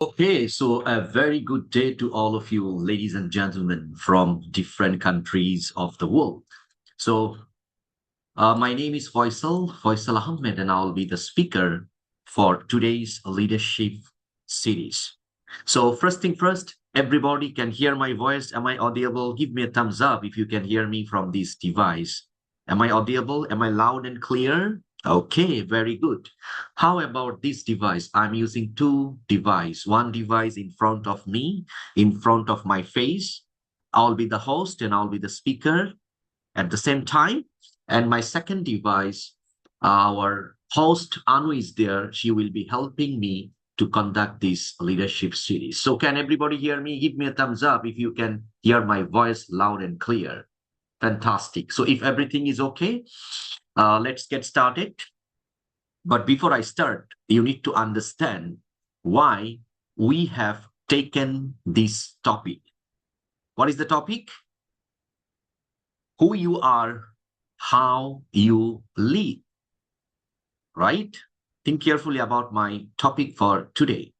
Okay, so a very good day to all of you, ladies and gentlemen, from different countries of the world. So, my name is Faisal Ahmed, and I'll be the speaker for today's leadership series. So, first thing first, everybody can hear my voice. Am I audible? Give me a thumbs up if you can hear me from this device. Am I audible? Am I loud and clear? Okay, very good. How about this device? I'm using two devices. One device in front of me, in front of my face. I'll be the host and I'll be the speaker at the same time. And my second device, our host Anu is there. She will be helping me to conduct this leadership series. So can everybody hear me? Give me a thumbs up if you can hear my voice loud and clear. Fantastic. So if everything is okay, let's get started. But before I start, you need to understand why we have taken this topic. What is the topic? Who you are, how you lead, right? Think carefully about my topic for today.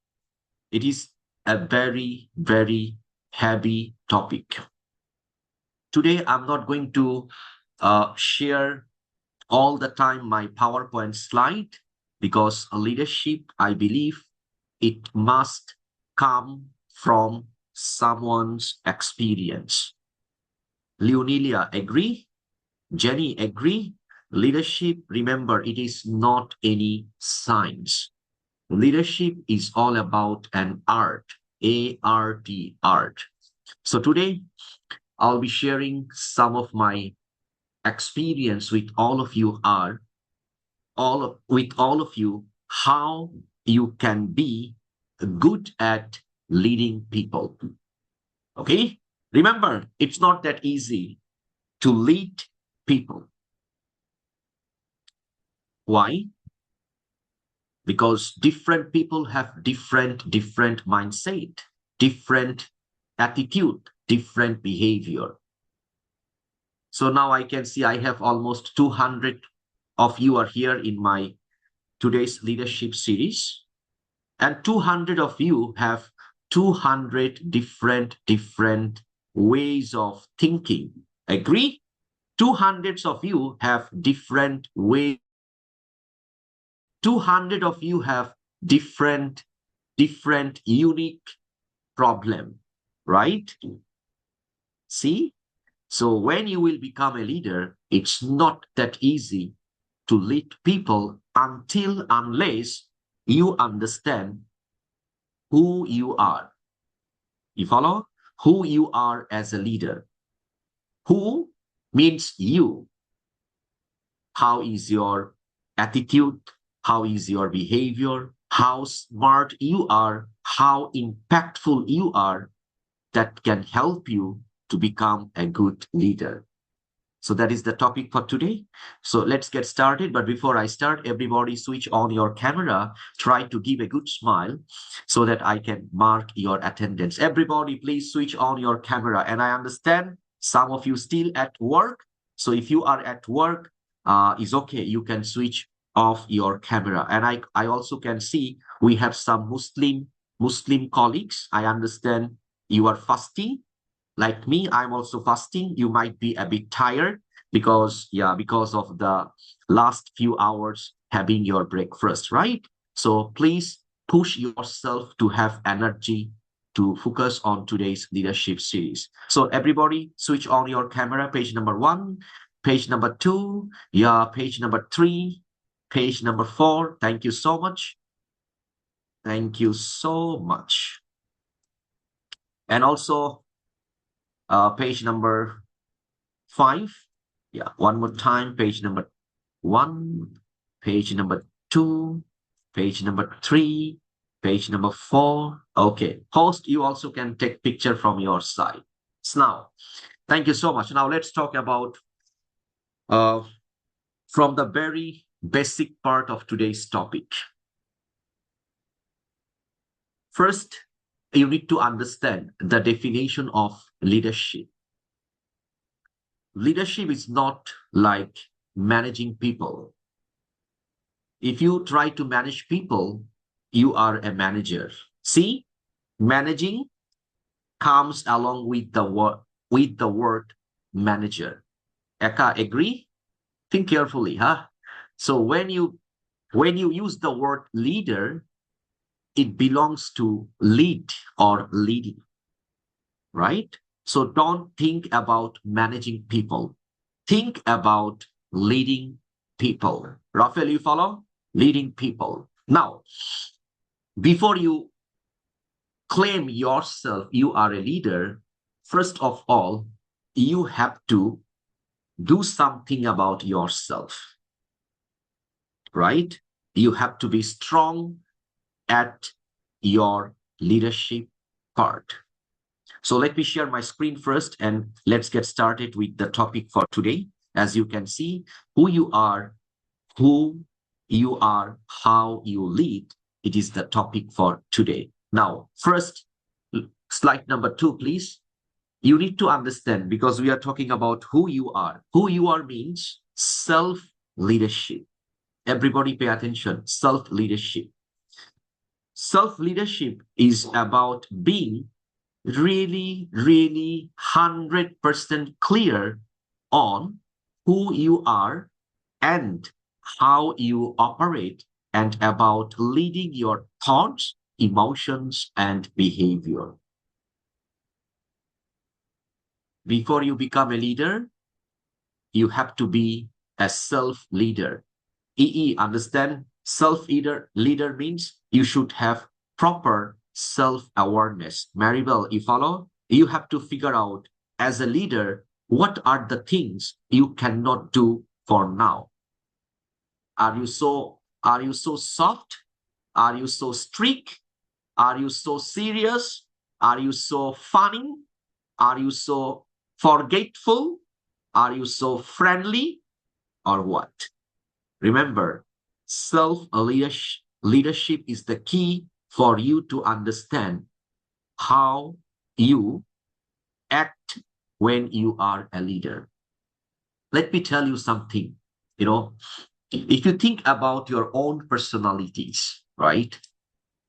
It is a very, very heavy topic. Today, I'm not going to share all the time my PowerPoint slide because leadership, I believe, it must come from someone's experience. Leonelia, agree? Jenny, agree? Leadership, remember, it is not any science. Leadership is all about an art, A-R-T, art. So today, I'll be sharing some of my experience with all of you with all of you, how you can be good at leading people. Okay? Remember, it's not that easy to lead people. Why? Because different people have different mindset, different attitude, different behavior. So now I can see I have almost 200 of you are here in my today's leadership series, and 200 of you have 200 different ways of thinking. Agree? 200 of you have different ways. 200 of you have different unique problem, right? See? So when you will become a leader, it's not that easy to lead people unless you understand who you are. You follow? Who you are as a leader. Who means you. How is your attitude? How is your behavior? How smart you are? How impactful you are that can help you to become a good leader. So that is the topic for today. So let's get started. But before I start, everybody switch on your camera. Try to give a good smile so that I can mark your attendance. Everybody, please switch on your camera. And I understand some of you still at work. So if you are at work, it's okay. You can switch off your camera. And I also can see we have some Muslim colleagues. I understand you are fasting. Like me, I'm also fasting. You might be a bit tired because of the last few hours having your breakfast, right? So please push yourself to have energy to focus on today's leadership series. So everybody switch on your camera, page number 1, page number 2, yeah, page number 3, page number 4. Thank you so much. Thank you so much. And also page number 5. Yeah, one more time. Page number 1, page number 2, page number 3, page number 4. Okay. Host, you also can take picture from your side. So now, thank you so much. Now let's talk about uh, from the very basic part of today's topic. First, you need to understand the definition of leadership. Leadership is not like managing people. If you try to manage people, you are a manager. See, Managing comes along with the word manager. Eka, agree? Think carefully, huh? So when you use the word leader, it belongs to lead or leading, right? So don't think about managing people. Think about leading people. Raphael, you follow? Leading people. Now, before you claim yourself you are a leader, first of all, you have to do something about yourself, right? You have to be strong at your leadership part. So let me share my screen first and let's get started with the topic for today. As you can see, who you are, how you lead, it is the topic for today. Now, first, slide number 2, please. You need to understand because we are talking about who you are. Who you are means self-leadership. Everybody pay attention. Self-leadership. Self-leadership is about being really, really 100% clear on who you are and how you operate and about leading your thoughts, emotions, and behavior. Before you become a leader, you have to be a self-leader. Understand? Self-leader means you should have proper self-awareness. Maribel, you follow? You have to figure out as a leader, what are the things you cannot do for now? Are you so soft? Are you so strict? Are you so serious? Are you so funny? Are you so forgetful? Are you so friendly? Or what? Remember, self-leadership is the key for you to understand how you act when you are a leader. Let me tell you something, if you think about your own personalities, right?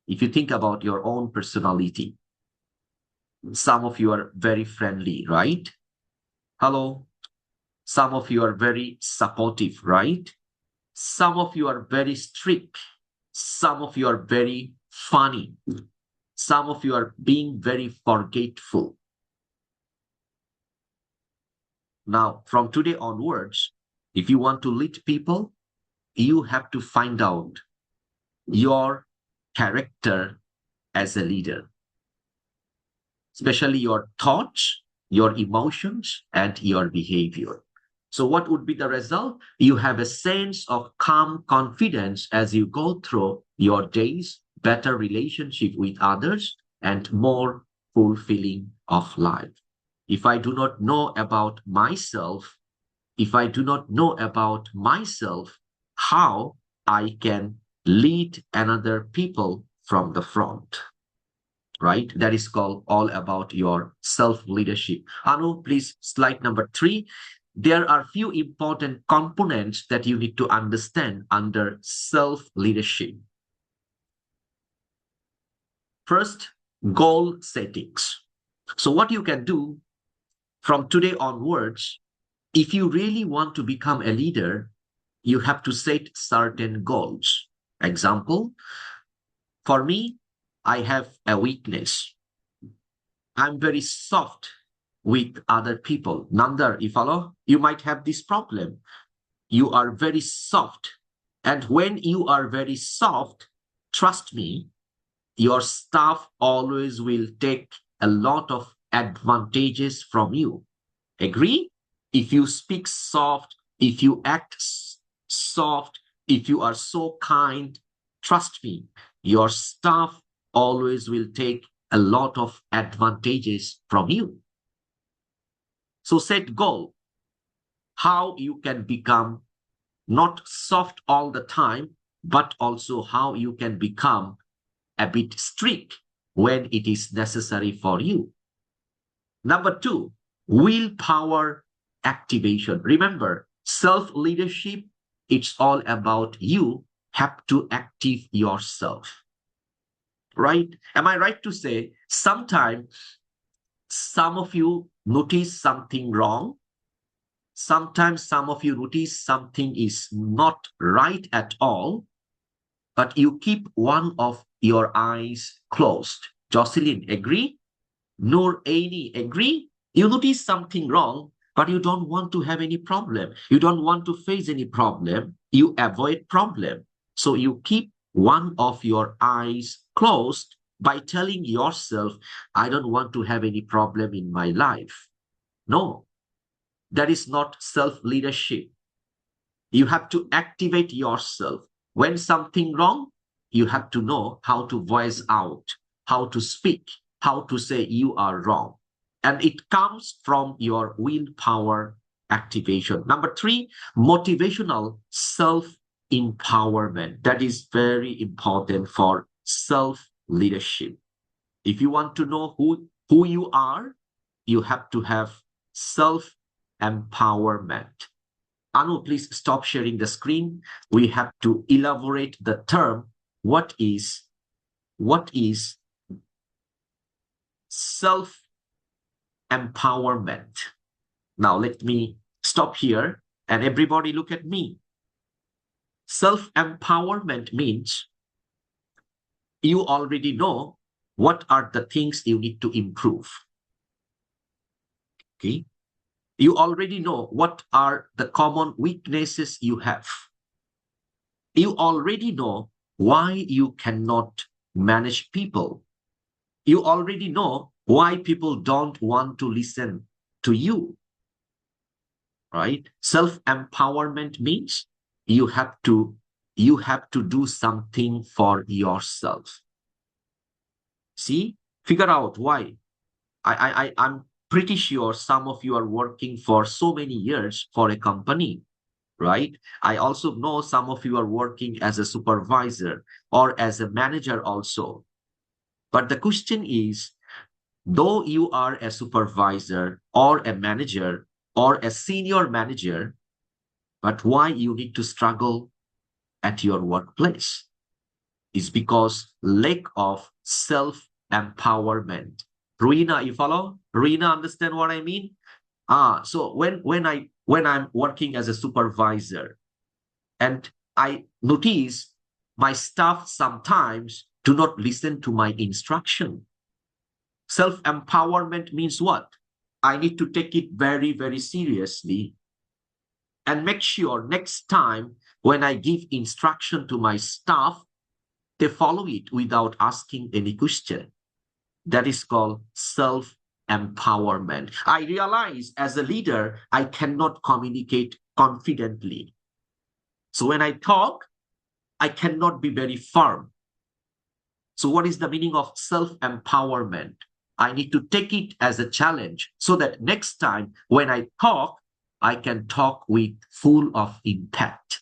If you think about your own personality, some of you are very friendly, right? Hello. Some of you are very supportive, right? Some of you are very strict. Some of you are very funny. Some of you are being very forgetful. Now, from today onwards, if you want to lead people, you have to find out your character as a leader, especially your thoughts, your emotions, and your behavior. So what would be the result? You have a sense of calm confidence as you go through your days, better relationship with others, and more fulfilling of life. If I do not know about myself, how I can lead another people from the front, right? That is called all about your self-leadership. Anu, please, slide number 3. There are few important components that you need to understand under self-leadership. First, goal settings. So what you can do from today onwards, if you really want to become a leader, you have to set certain goals. Example, for me, I have a weakness. I'm very soft with other people. Nandar, you follow? You might have this problem. You are very soft. And when you are very soft, trust me, your staff always will take a lot of advantages from you. Agree? If you speak soft, if you act soft, if you are so kind, trust me, your staff always will take a lot of advantages from you. So set goal, how you can become not soft all the time, but also how you can become a bit strict when it is necessary for you. Number 2, willpower activation. Remember, self-leadership, it's all about you have to active yourself. right? Am I right to say sometimes some of you notice something wrong? Sometimes some of you notice something is not right at all, but you keep one of your eyes closed. Jocelyn, agree? Noor Aini, agree? You notice something wrong, but you don't want to have any problem. You don't want to face any problem. You avoid problem. So you keep one of your eyes closed by telling yourself, I don't want to have any problem in my life. No, that is not self-leadership. You have to activate yourself. When something wrong, you have to know how to voice out, how to speak, how to say you are wrong. And it comes from your willpower activation. Number three, motivational self-empowerment. That is very important for self-leadership. If you want to know who you are, you have to have self-empowerment. Anu, please stop sharing the screen. We have to elaborate the term. What is self-empowerment? Now let me stop here and everybody look at me. Self-empowerment means you already know what are the things you need to improve. Okay. You already know what are the common weaknesses you have. You already know why you cannot manage people. You already know why people don't want to listen to you, right? Self-empowerment means you have to do something for yourself. See, figure out why. I'm pretty sure some of you are working for so many years for a company, right? I also know some of you are working as a supervisor or as a manager also. But the question is, though you are a supervisor or a manager or a senior manager, but why you need to struggle at your workplace is because lack of self-empowerment. Ruina, you follow? Ruina, understand what I mean? So when I'm working as a supervisor and I notice my staff sometimes do not listen to my instruction. Self-empowerment means what? I need to take it very, very seriously and make sure next time when I give instruction to my staff, they follow it without asking any question. That is called self-empowerment. I realize as a leader, I cannot communicate confidently. So when I talk, I cannot be very firm. So what is the meaning of self-empowerment? I need to take it as a challenge so that next time when I talk, I can talk with full of impact.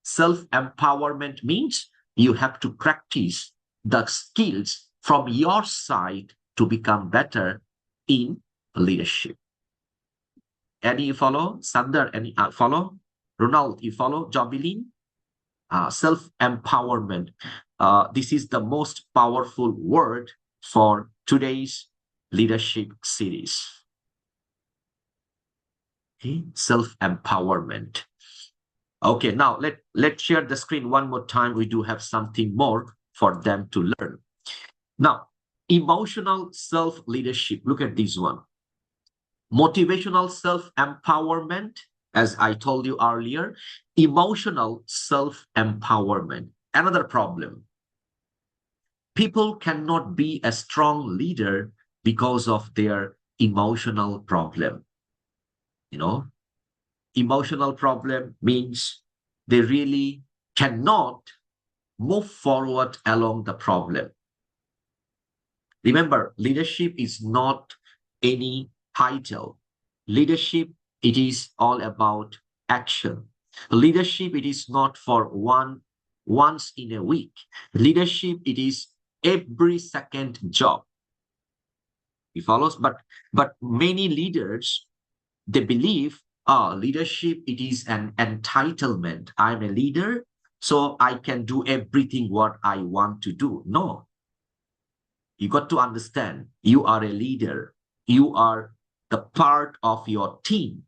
Self-empowerment means you have to practice the skills from your side to become better in leadership. Any you follow? Sandar, any follow? Ronald, you follow? Jobilin? Self-empowerment. This is the most powerful word for today's leadership series. Okay? Self-empowerment. Okay, now let's share the screen one more time. We do have something more for them to learn. Now, emotional self-leadership. Look at this one. Motivational self-empowerment, as I told you earlier, emotional self-empowerment. Another problem. People cannot be a strong leader because of their emotional problem. You know, emotional problem means they really cannot move forward along the problem. Remember, leadership is not any title. Leadership, it is all about action. Leadership, it is not for once in a week. Leadership, it is every second job. He follows, but many leaders, they believe, leadership, it is an entitlement. I'm a leader, so I can do everything what I want to do. No, You got to understand you are a leader. You are the part of your team.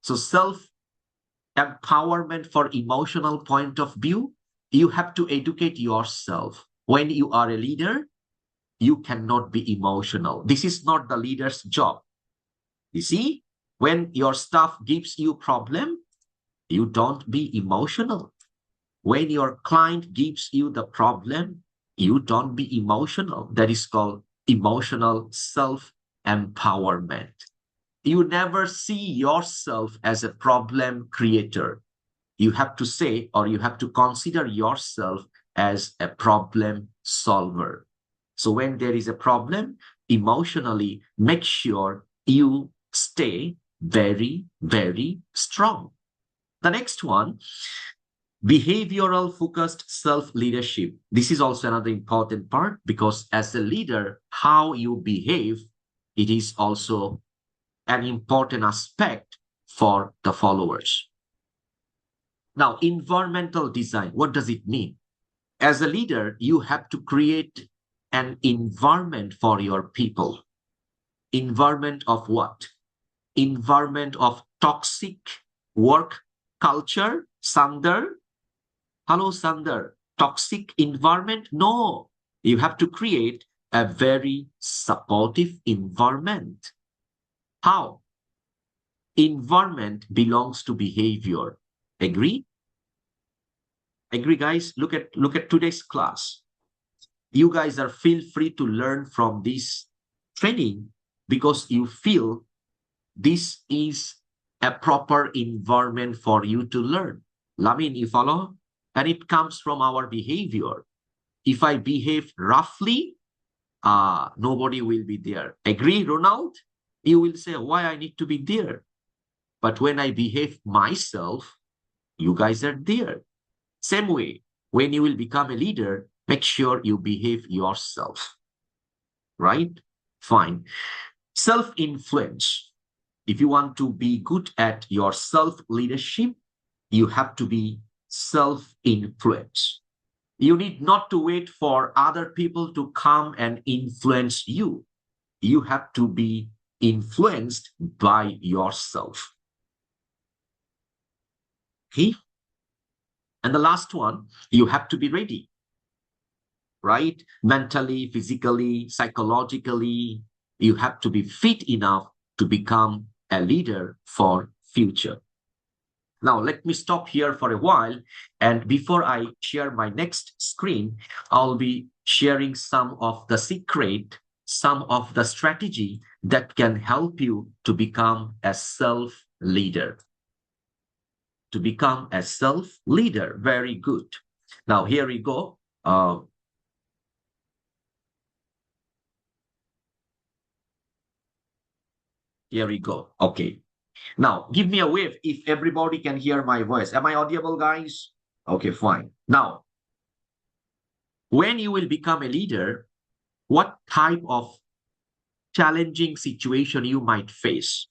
So self empowerment for emotional point of view, you have to educate yourself. When you are a leader, you cannot be emotional. This is not the leader's job. You see, when your staff gives you problem, you don't be emotional. When your client gives you the problem, you don't be emotional. That is called emotional self-empowerment. You never see yourself as a problem creator. You have to say, or you have to consider yourself as a problem solver. So when there is a problem, emotionally, make sure you stay very, very strong. The next one, behavioral focused self leadership. This is also another important part because as a leader, how you behave, it is also an important aspect for the followers. Now, environmental design, what does it mean? As a leader, you have to create an environment for your people. Environment of what? Environment of toxic work culture? Sandar? Hello, Sandar. Toxic environment? No. You have to create a very supportive environment. How? Environment belongs to behavior. Agree? Agree, guys? Look at today's class. You guys are feel free to learn from this training because you feel this is a proper environment for you to learn. Lamin, you follow? And it comes from our behavior. If I behave roughly, nobody will be there. Agree, Ronald? You will say, why I need to be there? But when I behave myself, you guys are there. Same way, when you will become a leader, make sure you behave yourself. Right? Fine. Self-influence. If you want to be good at your self-leadership, you have to be self-influence. You need not to wait for other people to come and influence you. You have to be influenced by yourself. Okay? And the last one, you have to be ready, right? Mentally, physically, psychologically, you have to be fit enough to become a leader for future. Now, let me stop here for a while. And before I share my next screen, I'll be sharing some of the secret, some of the strategy that can help you to become a self-leader. To become a self-leader. Very good. Now, here we go. Here we go. Okay. Now, give me a wave if everybody can hear my voice. Am I audible, guys? Okay, fine. Now, when you will become a leader, what type of challenging situation you might face?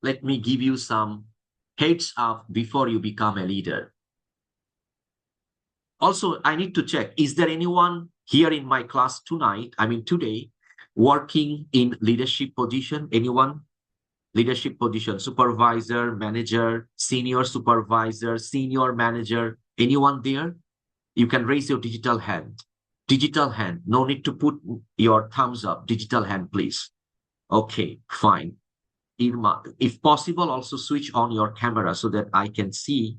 Let me give you some heads up before you become a leader. Also, I need to check, is there anyone here in my class tonight, today, working in leadership position? Anyone? Leadership position, supervisor, manager, senior supervisor, senior manager, anyone there? You can raise your digital hand. Digital hand, no need to put your thumbs up. Digital hand, please. Okay, fine. Irma, if possible, also switch on your camera so that I can see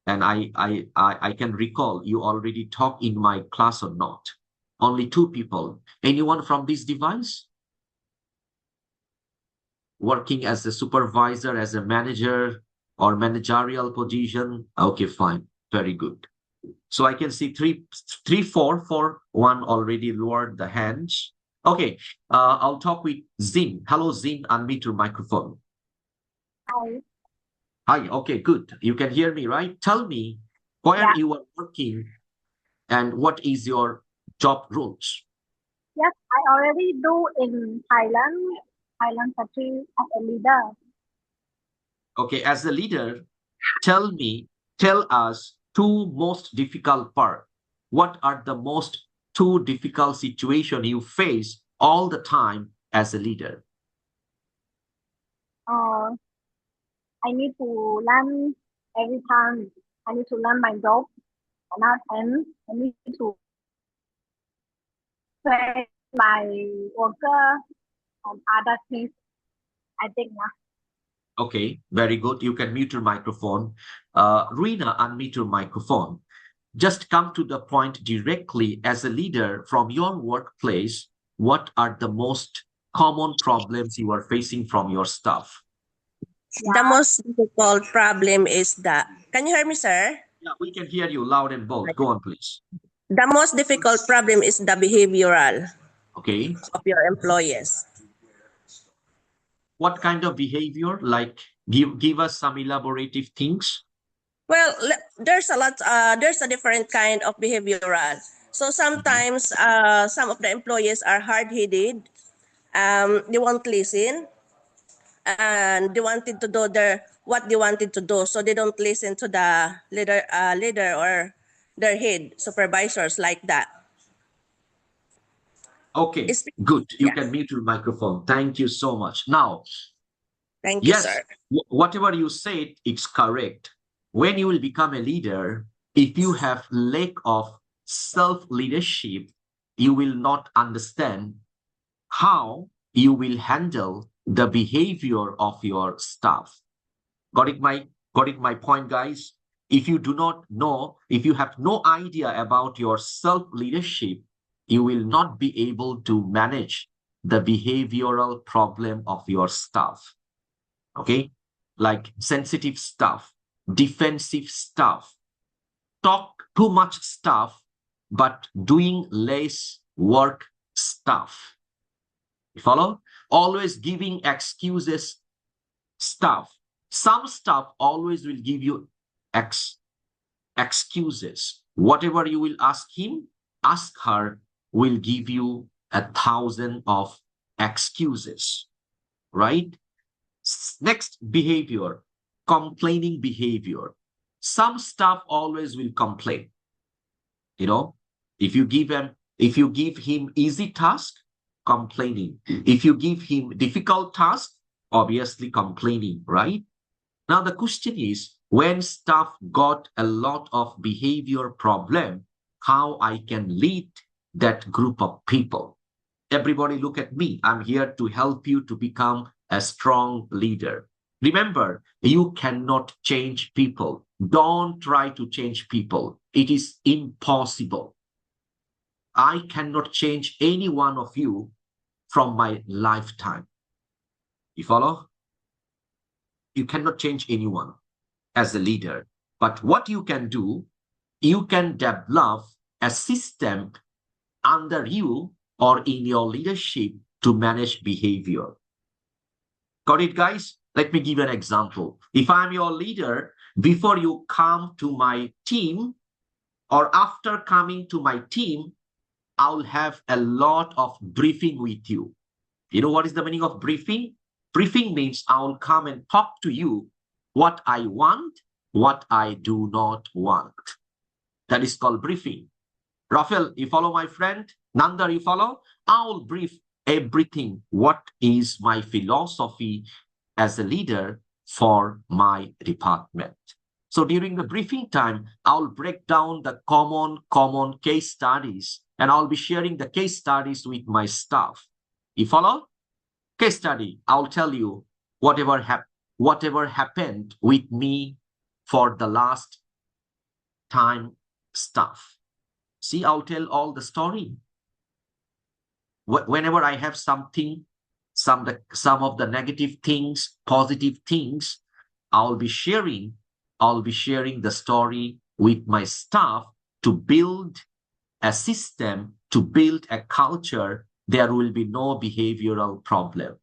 and I can recall you already talked in my class or not. Only two people. Anyone from this device? Working as a supervisor, as a manager, or managerial position? Okay, fine. Very good. So I can see four, one already lowered the hands. Okay, I'll talk with Zin. Hello, Zin, unmute your microphone. Hi. Hi, okay, good. You can hear me, right? Tell me where Yeah. you are working and what is your job roles? Yes, I already do in Thailand country as a leader. Okay, as a leader, tell us two most difficult part. What are the most two difficult situations you face all the time as a leader? I need to learn every time. I need to learn my job, and I need to train my worker and other things. I think now. Okay, very good. You can mute your microphone. Rina, unmute your microphone. Just come to the point directly. As a leader from your workplace, what are the most common problems you are facing from your staff? The most difficult problem is that, can you hear me, sir? Yeah, we can hear you loud and bold. Go on, please. The most difficult problem is the behavioral Okay. of your employees. What kind of behavior? Like, give us some elaborative things. Well, there's a lot. There's a different kind of behavioral. So sometimes, some of the employees are hard-headed. They won't listen, and they wanted to do what they wanted to do. So they don't listen to the leader or their head supervisors like that. Okay, It's, good. You yeah. can mute your microphone. Thank you so much. Now, Thank you, yes, sir. whatever you said, it's correct. When you will become a leader, if you have lack of self-leadership, you will not understand how you will handle the behavior of your staff. Got it my point, guys? If you do not know, if you have no idea about your self-leadership, you will not be able to manage the behavioral problem of your staff. Okay? Like sensitive stuff, defensive stuff, talk too much stuff, but doing less work stuff. You follow? Always giving excuses stuff. Some stuff always will give you excuses. Whatever you will ask him, ask her, will give you 1,000 of excuses, right? Next behavior, complaining behavior. Some stuff always will complain. You know, if you give him easy task, complaining. If you give him difficult task, obviously complaining, right? Now the question is, when staff got a lot of behavior problem, how I can lead that group of people? Everybody look at me. I'm here to help you to become a strong leader. Remember, you cannot change people. Don't try to change people. It is impossible. I cannot change any one of you from my lifetime. You follow? You cannot change anyone as a leader. But what you can do, you can develop a system under you or in your leadership to manage behavior. Got it, guys? Let me give you an example. If I'm your leader, before you come to my team or after coming to my team, I'll have a lot of briefing with you. You know what is the meaning of briefing? Briefing means I'll come and talk to you what I want, what I do not want. That is called briefing. Rafael, you follow my friend? Nanda, you follow? I'll brief everything. What is my philosophy as a leader for my department? So during the briefing time, I'll break down the common case studies, and I'll be sharing the case studies with my staff. You follow? Case study, I'll tell you whatever happened with me for the last time stuff. See, I'll tell all the story. Whenever I have something, some of the negative things, positive things, I'll be sharing the story with my staff to build a system, to build a culture. There will be no behavioral problem.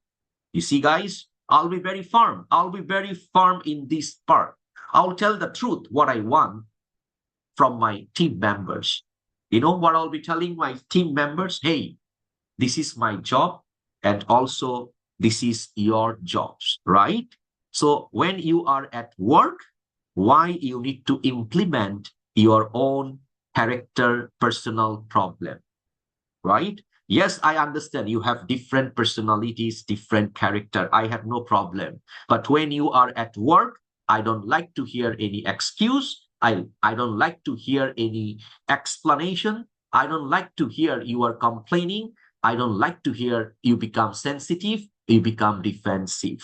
You see, guys, I'll be very firm. I'll be very firm in this part. I'll tell the truth, what I want from my team members. You know what I'll be telling my team members? Hey, this is my job, and also this is your jobs, right? So when you are at work, why you need to implement your own character personal problem? right? Yes, I understand you have different personalities, different character. I have no problem. But when you are at work, I don't like to hear any excuse. I don't like to hear any explanation. I don't like to hear you are complaining. I don't like to hear you become sensitive, you become defensive.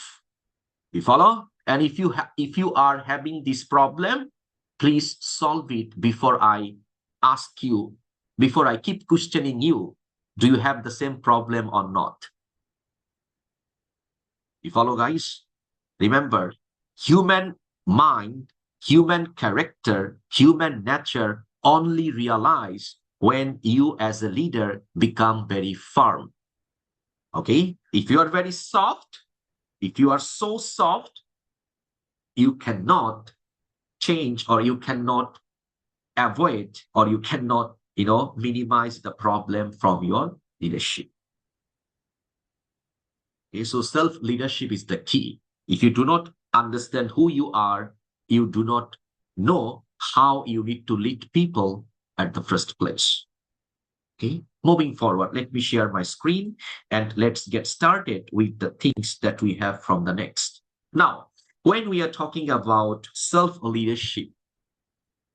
You follow? And if you are having this problem, please solve it before I ask you, before I keep questioning you. Do you have the same problem or not? You follow, guys? Remember, human mind, human character, human nature only realize when you as a leader become very firm. Okay? If you are very soft, if you are so soft, you cannot change, or you cannot avoid, or you cannot, minimize the problem from your leadership. Okay, so self-leadership is the key. If you do not understand who you are, you do not know how you need to lead people at the first place. Okay, moving forward, let me share my screen and let's get started with the things that we have from the next. Now, when we are talking about self-leadership,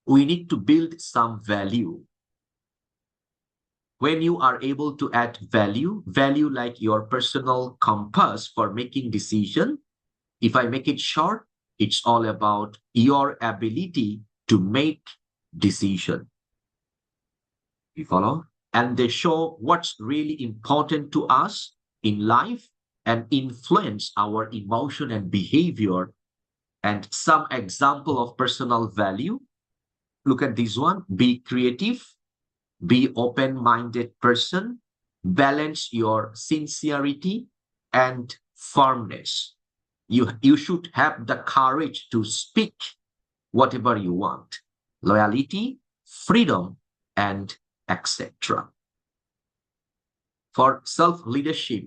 we need to build some value. When you are able to add value like your personal compass for making decision, if I make it short, it's all about your ability to make decision. You follow? And they show what's really important to us in life and influence our emotion and behavior. And some example of personal value. Look at this one. Be creative. Be open-minded person, balance your sincerity and firmness. You should have the courage to speak whatever you want. Loyalty, freedom, and etc. For self-leadership,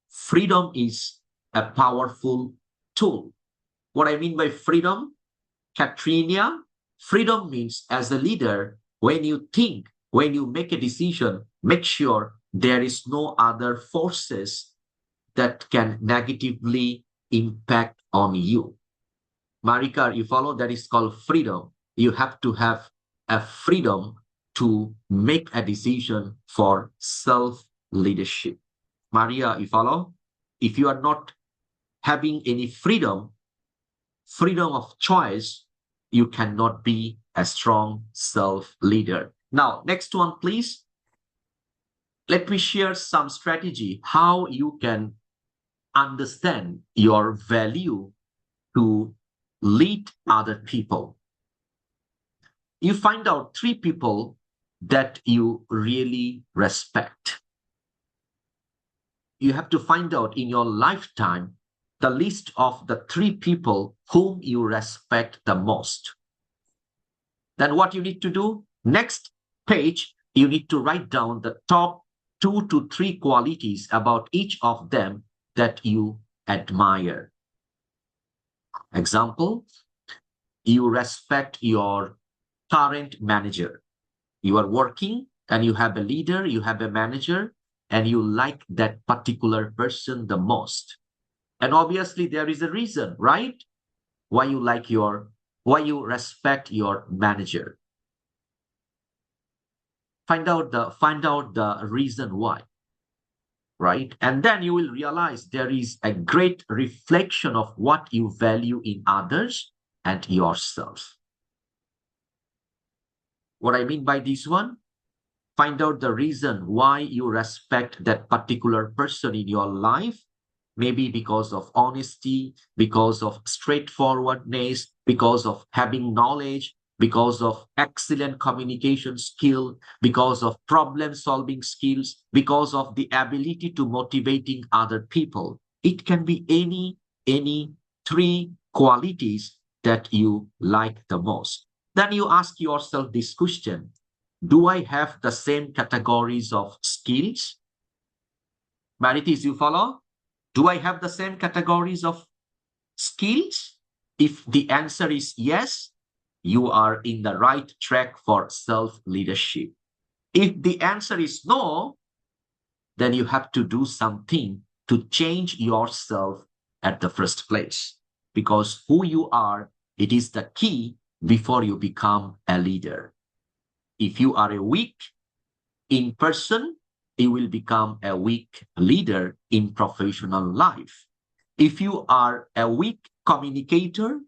freedom is a powerful tool. What I mean by freedom, Katrina, freedom means as a leader, when you think, when you make a decision, make sure there is no other forces that can negatively impact on you. Marika, you follow? That is called freedom. You have to have a freedom to make a decision for self-leadership. Maria, you follow? If you are not having any freedom of choice, you cannot be a strong self-leader. Now, next one, please. Let me share some strategy how you can understand your value to lead other people. You find out 3 people that you really respect. You have to find out in your lifetime the list of the 3 people whom you respect the most. Then what you need to do? Next page, you need to write down the top 2 to 3 qualities about each of them that you admire. Example, you respect your current manager. You are working and you have a leader, you have a manager, and you like that particular person the most. And obviously there is a reason, right? Why you respect your manager. Find out the reason why, right? And then you will realize there is a great reflection of what you value in others and yourself. What I mean by this one, find out the reason why you respect that particular person in your life. Maybe because of honesty, because of straightforwardness, because of having knowledge, because of excellent communication skill, because of problem-solving skills, because of the ability to motivating other people. It can be any 3 qualities that you like the most. Then you ask yourself this question: do I have the same categories of skills? Maritis, you follow? Do I have the same categories of skills? If the answer is yes, you are in the right track for self-leadership. If the answer is no, then you have to do something to change yourself at the first place. Because who you are, it is the key before you become a leader. If you are a weak in person, you will become a weak leader in professional life. If you are a weak communicator,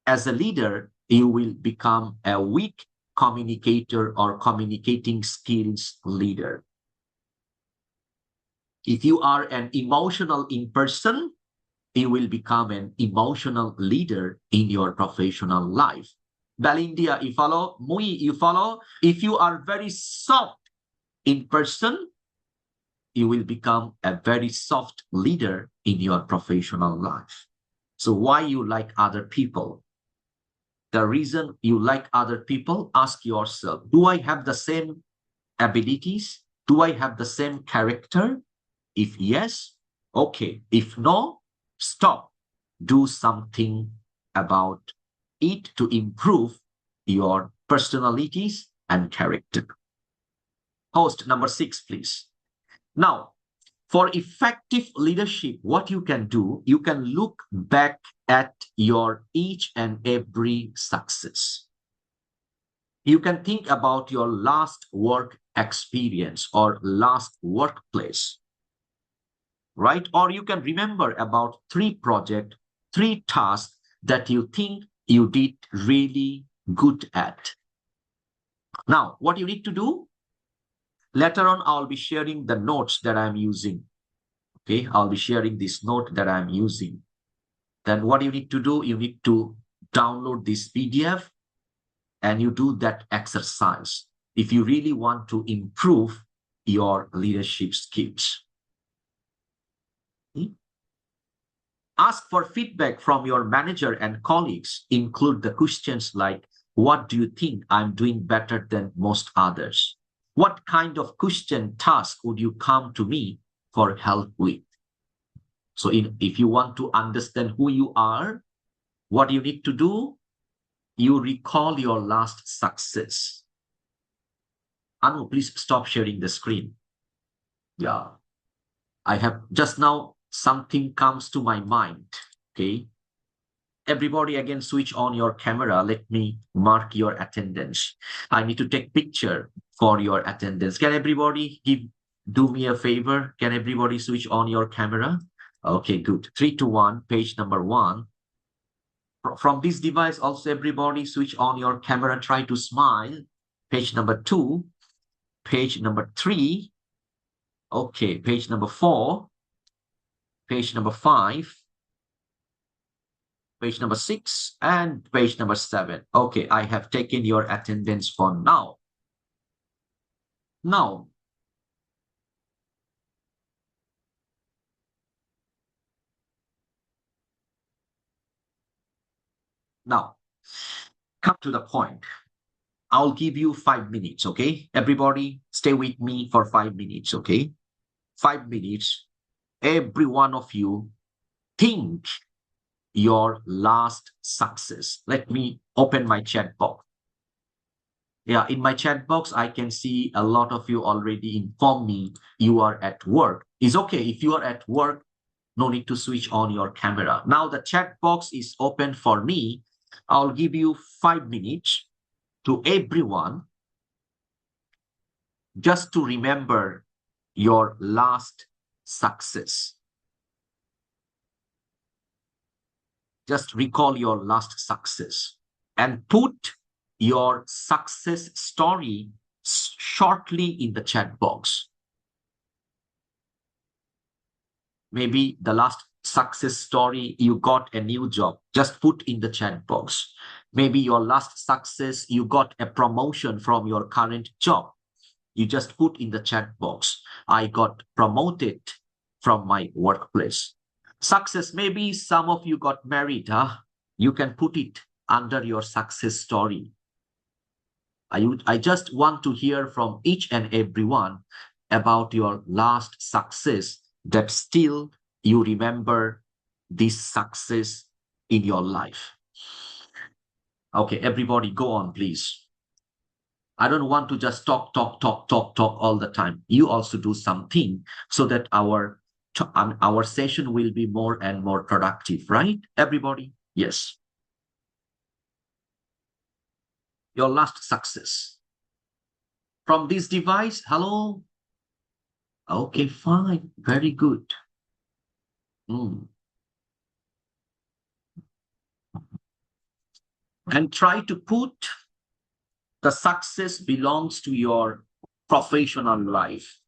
as a leader, you will become a weak communicator or communicating skills leader. If you are an emotional in person, you will become an emotional leader in your professional life. Balindia, you follow? Mui, you follow? If you are very soft in person, you will become a very soft leader in your professional life. So why you like other people? The reason you like other people, ask yourself, do I have the same abilities? Do I have the same character? If yes, okay. If no, stop. Do something about it to improve your personalities and character. Host number 6, please. Now, for effective leadership, what you can do, you can look back at your each and every success. You can think about your last work experience or last workplace, right? Or you can remember about 3 projects, 3 tasks that you think you did really good at. Now, what you need to do, later on, I'll be sharing the notes that I'm using. Okay, I'll be sharing this note that I'm using. Then what you need to do, you need to download this PDF and you do that exercise if you really want to improve your leadership skills. Ask for feedback from your manager and colleagues. Include the questions like, what do you think I'm doing better than most others? What kind of question task would you come to me for help with? So if you want to understand who you are, what you need to do, you recall your last success. Anu, please stop sharing the screen. Yeah. I have just now something comes to my mind. Okay. Everybody again switch on your camera. Let me mark your attendance. I need to take picture for your attendance. Can everybody do me a favor? Can everybody switch on your camera? Okay, good. 3, 2, 1, page number 1. From this device, also everybody switch on your camera, try to smile. Page number 2, page number 3, okay, page number 4, page number 5, page number 6, and page number 7. Okay, I have taken your attendance for now. Now, come to the point. I'll give you 5 minutes, okay? Everybody stay with me for 5 minutes, okay? 5 minutes. Every one of you think your last success. Let me open my chat box. Yeah, in my chat box, I can see a lot of you already inform me you are at work. It's okay if you are at work, no need to switch on your camera. Now the chat box is open for me. I'll give you 5 minutes to everyone just to remember your last success. Just recall your last success and put your success story shortly in the chat box. Maybe the last success story, you got a new job, just put in the chat box. Maybe your last success, you got a promotion from your current job. You just put in the chat box, I got promoted from my workplace. Success, maybe some of you got married, huh? You can put it under your success story. I just want to hear from each and everyone about your last success that still you remember this success in your life. Okay, everybody go on, please. I don't want to just talk all the time. You also do something so that our session will be more and more productive, right? Everybody? Yes. Your last success. From this device, hello? Okay, fine. Very good. And try to put the success belongs to your professional life.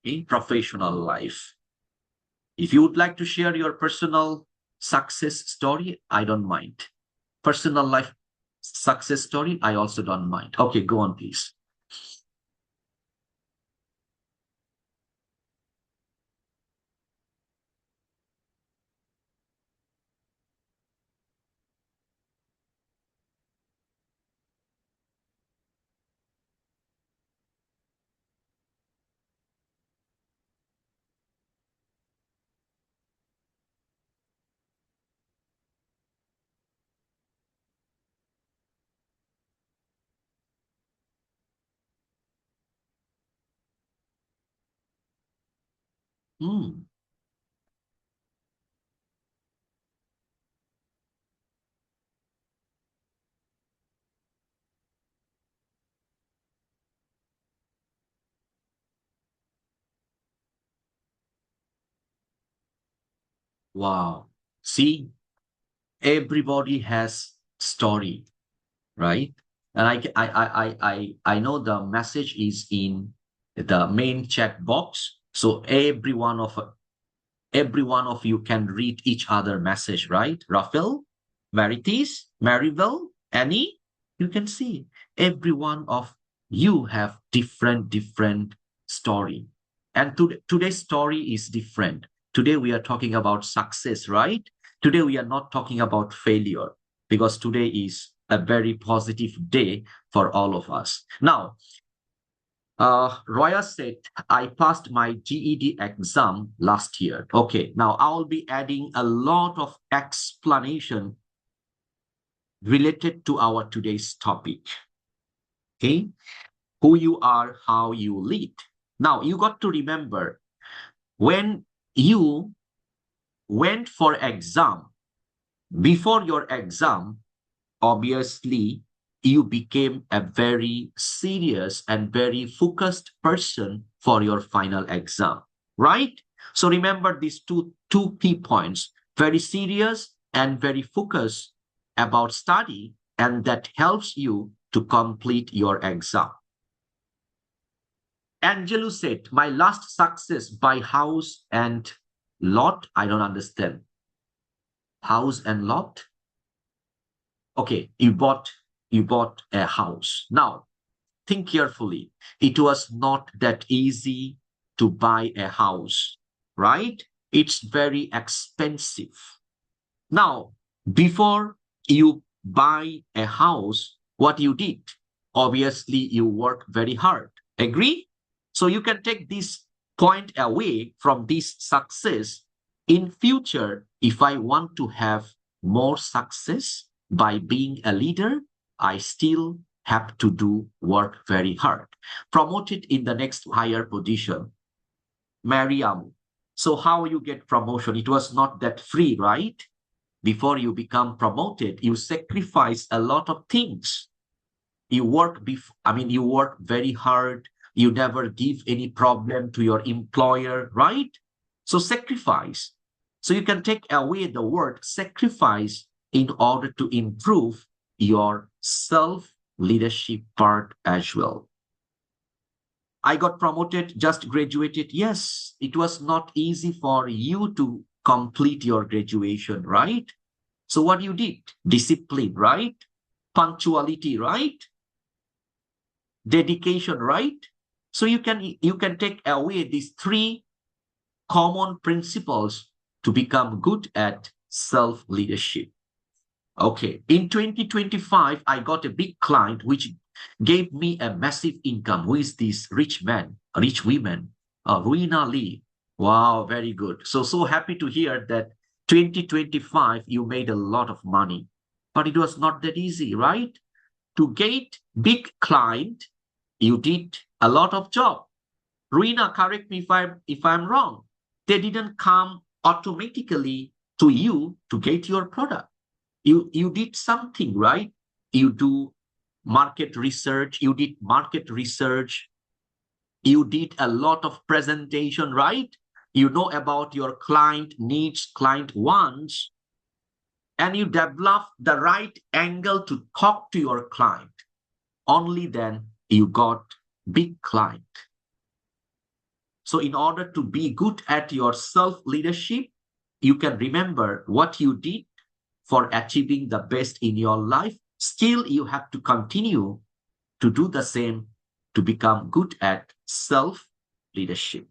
Okay? Professional life. If you would like to share your personal success story, I don't mind. Personal life success story, I also don't mind. Okay, go on, please. Hmm. Wow. See, everybody has story, right? And I know the message is in the main chat box. So every one of you can read each other message, right? Rafael, Maritis, Maribel, Annie, you can see every one of you have different story. And today's story is different. Today we are talking about success, right? Today we are not talking about failure because today is a very positive day for all of us. Now, Roya said, I passed my GED exam last year. Okay, now I'll be adding a lot of explanation related to our today's topic. Okay, who you are, how you lead. Now, you got to remember when you went for exam, before your exam, obviously, you became a very serious and very focused person for your final exam, right? So remember these two key points, very serious and very focused about study, and that helps you to complete your exam. Angelo said, my last success by house and lot. I don't understand. House and lot? Okay, you bought a house. Now, think carefully. It was not that easy to buy a house, right? It's very expensive. Now, before you buy a house, what you did? Obviously, you work very hard. Agree? So you can take this point away from this success. In future, if I want to have more success by being a leader, I still have to do work very hard. Promoted in the next higher position. Mariam. So how you get promotion? It was not that free, right? Before you become promoted, you sacrifice a lot of things. You work you work very hard. You never give any problem to your employer, right? So sacrifice. So you can take away the word sacrifice in order to improve your self-leadership part as well. I got promoted, just graduated. Yes, it was not easy for you to complete your graduation, right? So what you did? Discipline, right? Punctuality, right? Dedication, right? So you can take away these three common principles to become good at self-leadership. Okay, in 2025, I got a big client which gave me a massive income. Who is this rich women? Ruina Lee. Wow, very good. So happy to hear that 2025, you made a lot of money. But it was not that easy, right? To get big client, you did a lot of job. Rina, correct me if I'm wrong. They didn't come automatically to you to get your product. You did something, right? You do market research, you did market research, you did a lot of presentation, right? You know about your client needs, client wants, and you develop the right angle to talk to your client. Only then you got big client. So in order to be good at your self-leadership, you can remember what you did for achieving the best in your life. Still, you have to continue to do the same to become good at self-leadership.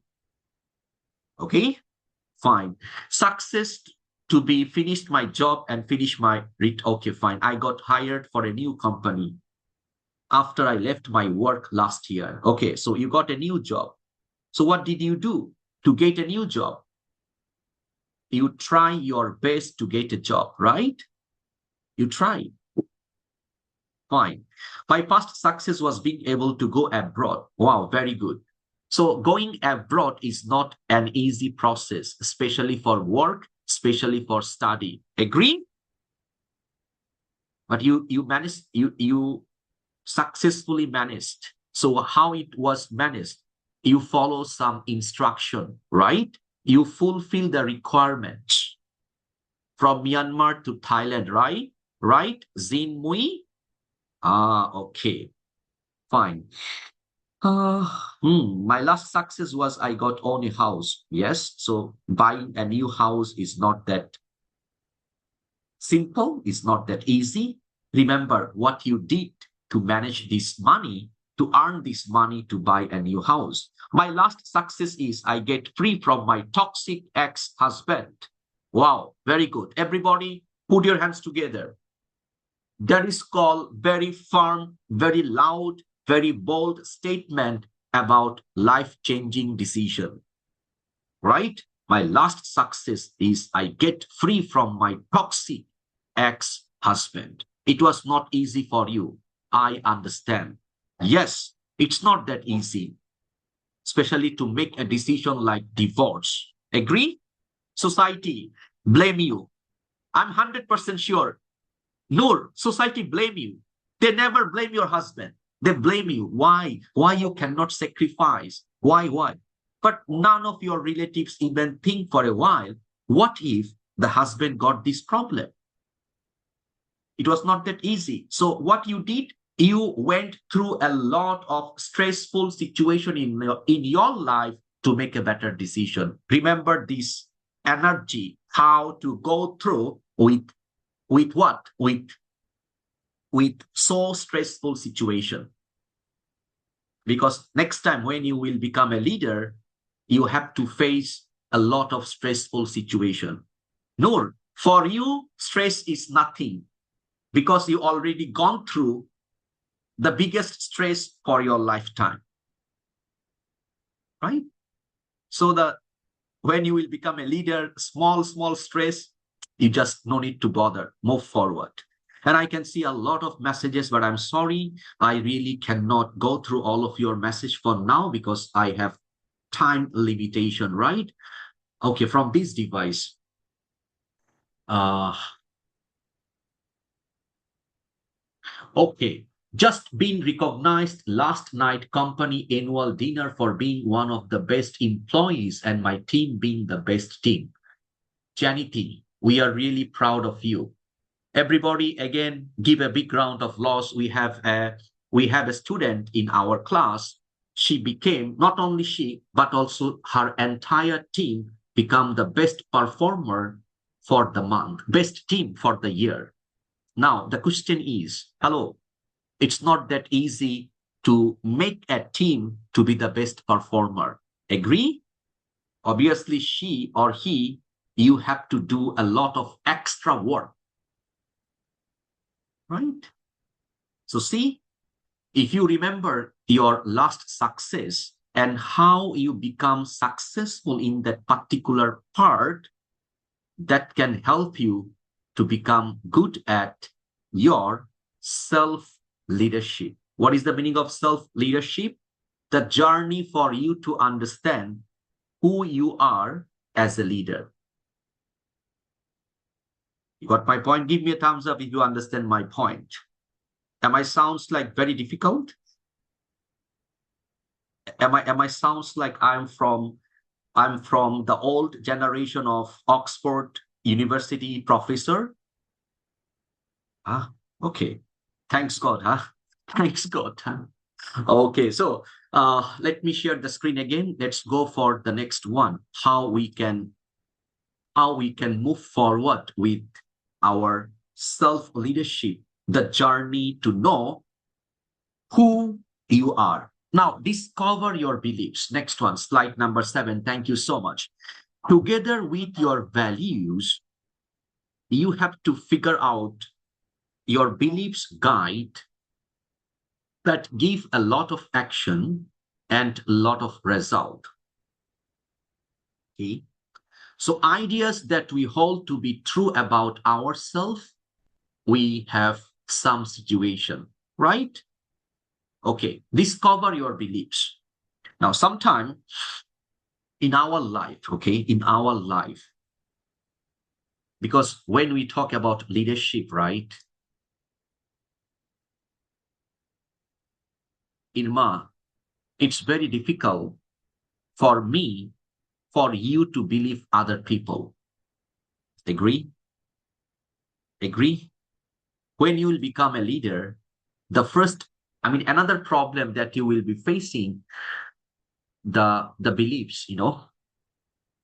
Okay, fine. Success to be finished my job and finish my okay, fine. I got hired for a new company after I left my work last year. Okay, so you got a new job. So what did you do to get a new job? You try your best to get a job, right? You try. Fine. My past success was being able to go abroad. Wow, very good. So going abroad is not an easy process, especially for work, especially for study. Agree? But you managed, you successfully managed. So how it was managed? You follow some instruction, right? You fulfill the requirements from Myanmar to Thailand, right? Right? Zin Mui? Okay. Fine. My last success was I got own a house. Yes. So buying a new house is not that simple. It's not that easy. Remember what you did to manage this money, to earn this money to buy a new house. My last success is I get free from my toxic ex-husband. Wow, very good. Everybody put your hands together. That is called very firm, very loud, very bold statement about life-changing decision. Right? My last success is I get free from my toxic ex-husband. It was not easy for you. I understand. Yes, it's not that easy, especially to make a decision like divorce. Agree? Society blame you. I'm 100% sure. Noor, society blame you. They never blame your husband. They blame you. Why? Why you cannot sacrifice? Why? But none of your relatives even think for a while, what if the husband got this problem? It was not that easy. So what you did, you went through a lot of stressful situation in your life to make a better decision. Remember this energy, how to go through with what? With so stressful situation. Because next time when you will become a leader, you have to face a lot of stressful situation. Noor, for you, stress is nothing because you already gone through the biggest stress for your lifetime. Right? So when you will become a leader, small stress, you just no need to bother, move forward. And I can see a lot of messages, but I'm sorry, I really cannot go through all of your message for now because I have time limitation, right? Okay, from this device. Okay, just been recognized last night company annual dinner for being one of the best employees and my team being the best team. Janity, we are really proud of you. Everybody, again, give a big round of applause. We have a student in our class. She became, not only she, but also her entire team become the best performer for the month, best team for the year. Now, the question is, hello, it's not that easy to make a team to be the best performer. Agree? Obviously, she or he, you have to do a lot of extra work. Right? So see, if you remember your last success and how you become successful in that particular part, that can help you to become good at your self-leadership. What is the meaning of self-leadership? The journey for you to understand who you are as a leader. You got my point? Give me a thumbs up if you understand my point. Am I sounds like very difficult? Am I sounds like I'm from the old generation of Oxford University professor? Okay. Thanks God, Thanks God. Okay, so let me share the screen again. Let's go for the next one. How we can move forward with our self-leadership, the journey to know who you are. Now, discover your beliefs. Next one, slide number 7. Thank you so much. Together with your values, you have to figure out your beliefs guide that give a lot of action and a lot of result. Okay. So ideas that we hold to be true about ourselves, we have some situation, right? Okay, discover your beliefs. Now, sometime in our life, because when we talk about leadership, right? Irma, it's very difficult for you to believe other people. Agree? When you will become a leader, another problem that you will be facing, the beliefs,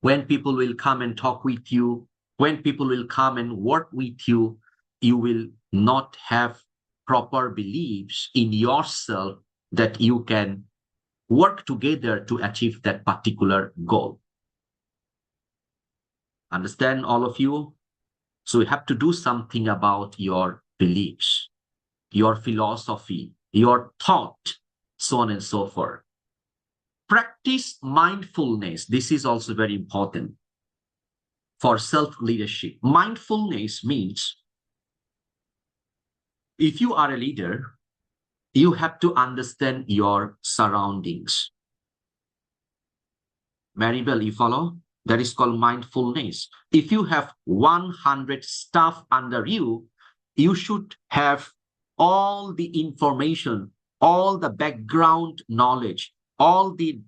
when people will come and talk with you, when people will come and work with you, you will not have proper beliefs in yourself that you can work together to achieve that particular goal. Understand, all of you? So you have to do something about your beliefs, your philosophy, your thought, so on and so forth. Practice mindfulness. This is also very important for self-leadership. Mindfulness means if you are a leader, you have to understand your surroundings. Maribel, you follow? That is called mindfulness. If you have 100 staff under you, you should have all the information, all the background knowledge, all the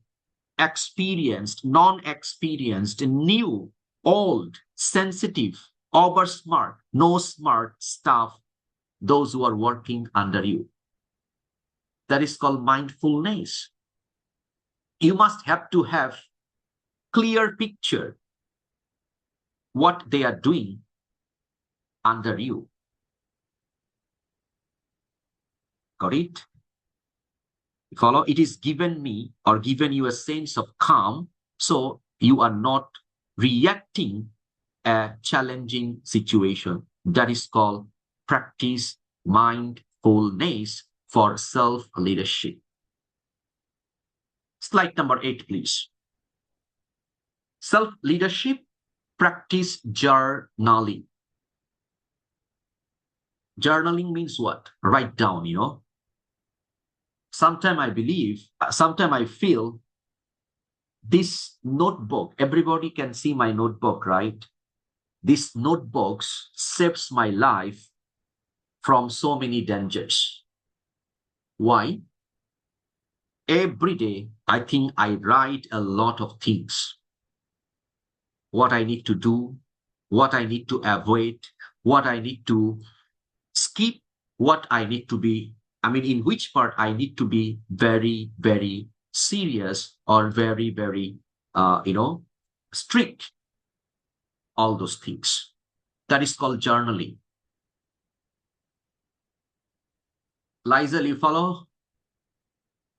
experienced, non-experienced, new, old, sensitive, over smart, no smart staff, those who are working under you. That is called mindfulness. You must have to have clear picture what they are doing under you. Got it? Follow? It is given me or given you a sense of calm, so you are not reacting a challenging situation. That is called practice mindfulness for self-leadership. Slide number 8, please. Self-leadership, practice journaling. Journaling means what? Write down, Sometimes I feel this notebook, everybody can see my notebook, right? This notebook saves my life from so many dangers. Why? Every day, I think I write a lot of things. What I need to do, what I need to avoid, what I need to skip, what I need to be, in which part I need to be very, very serious or very, very, strict. All those things. That is called journaling. Liza, you follow?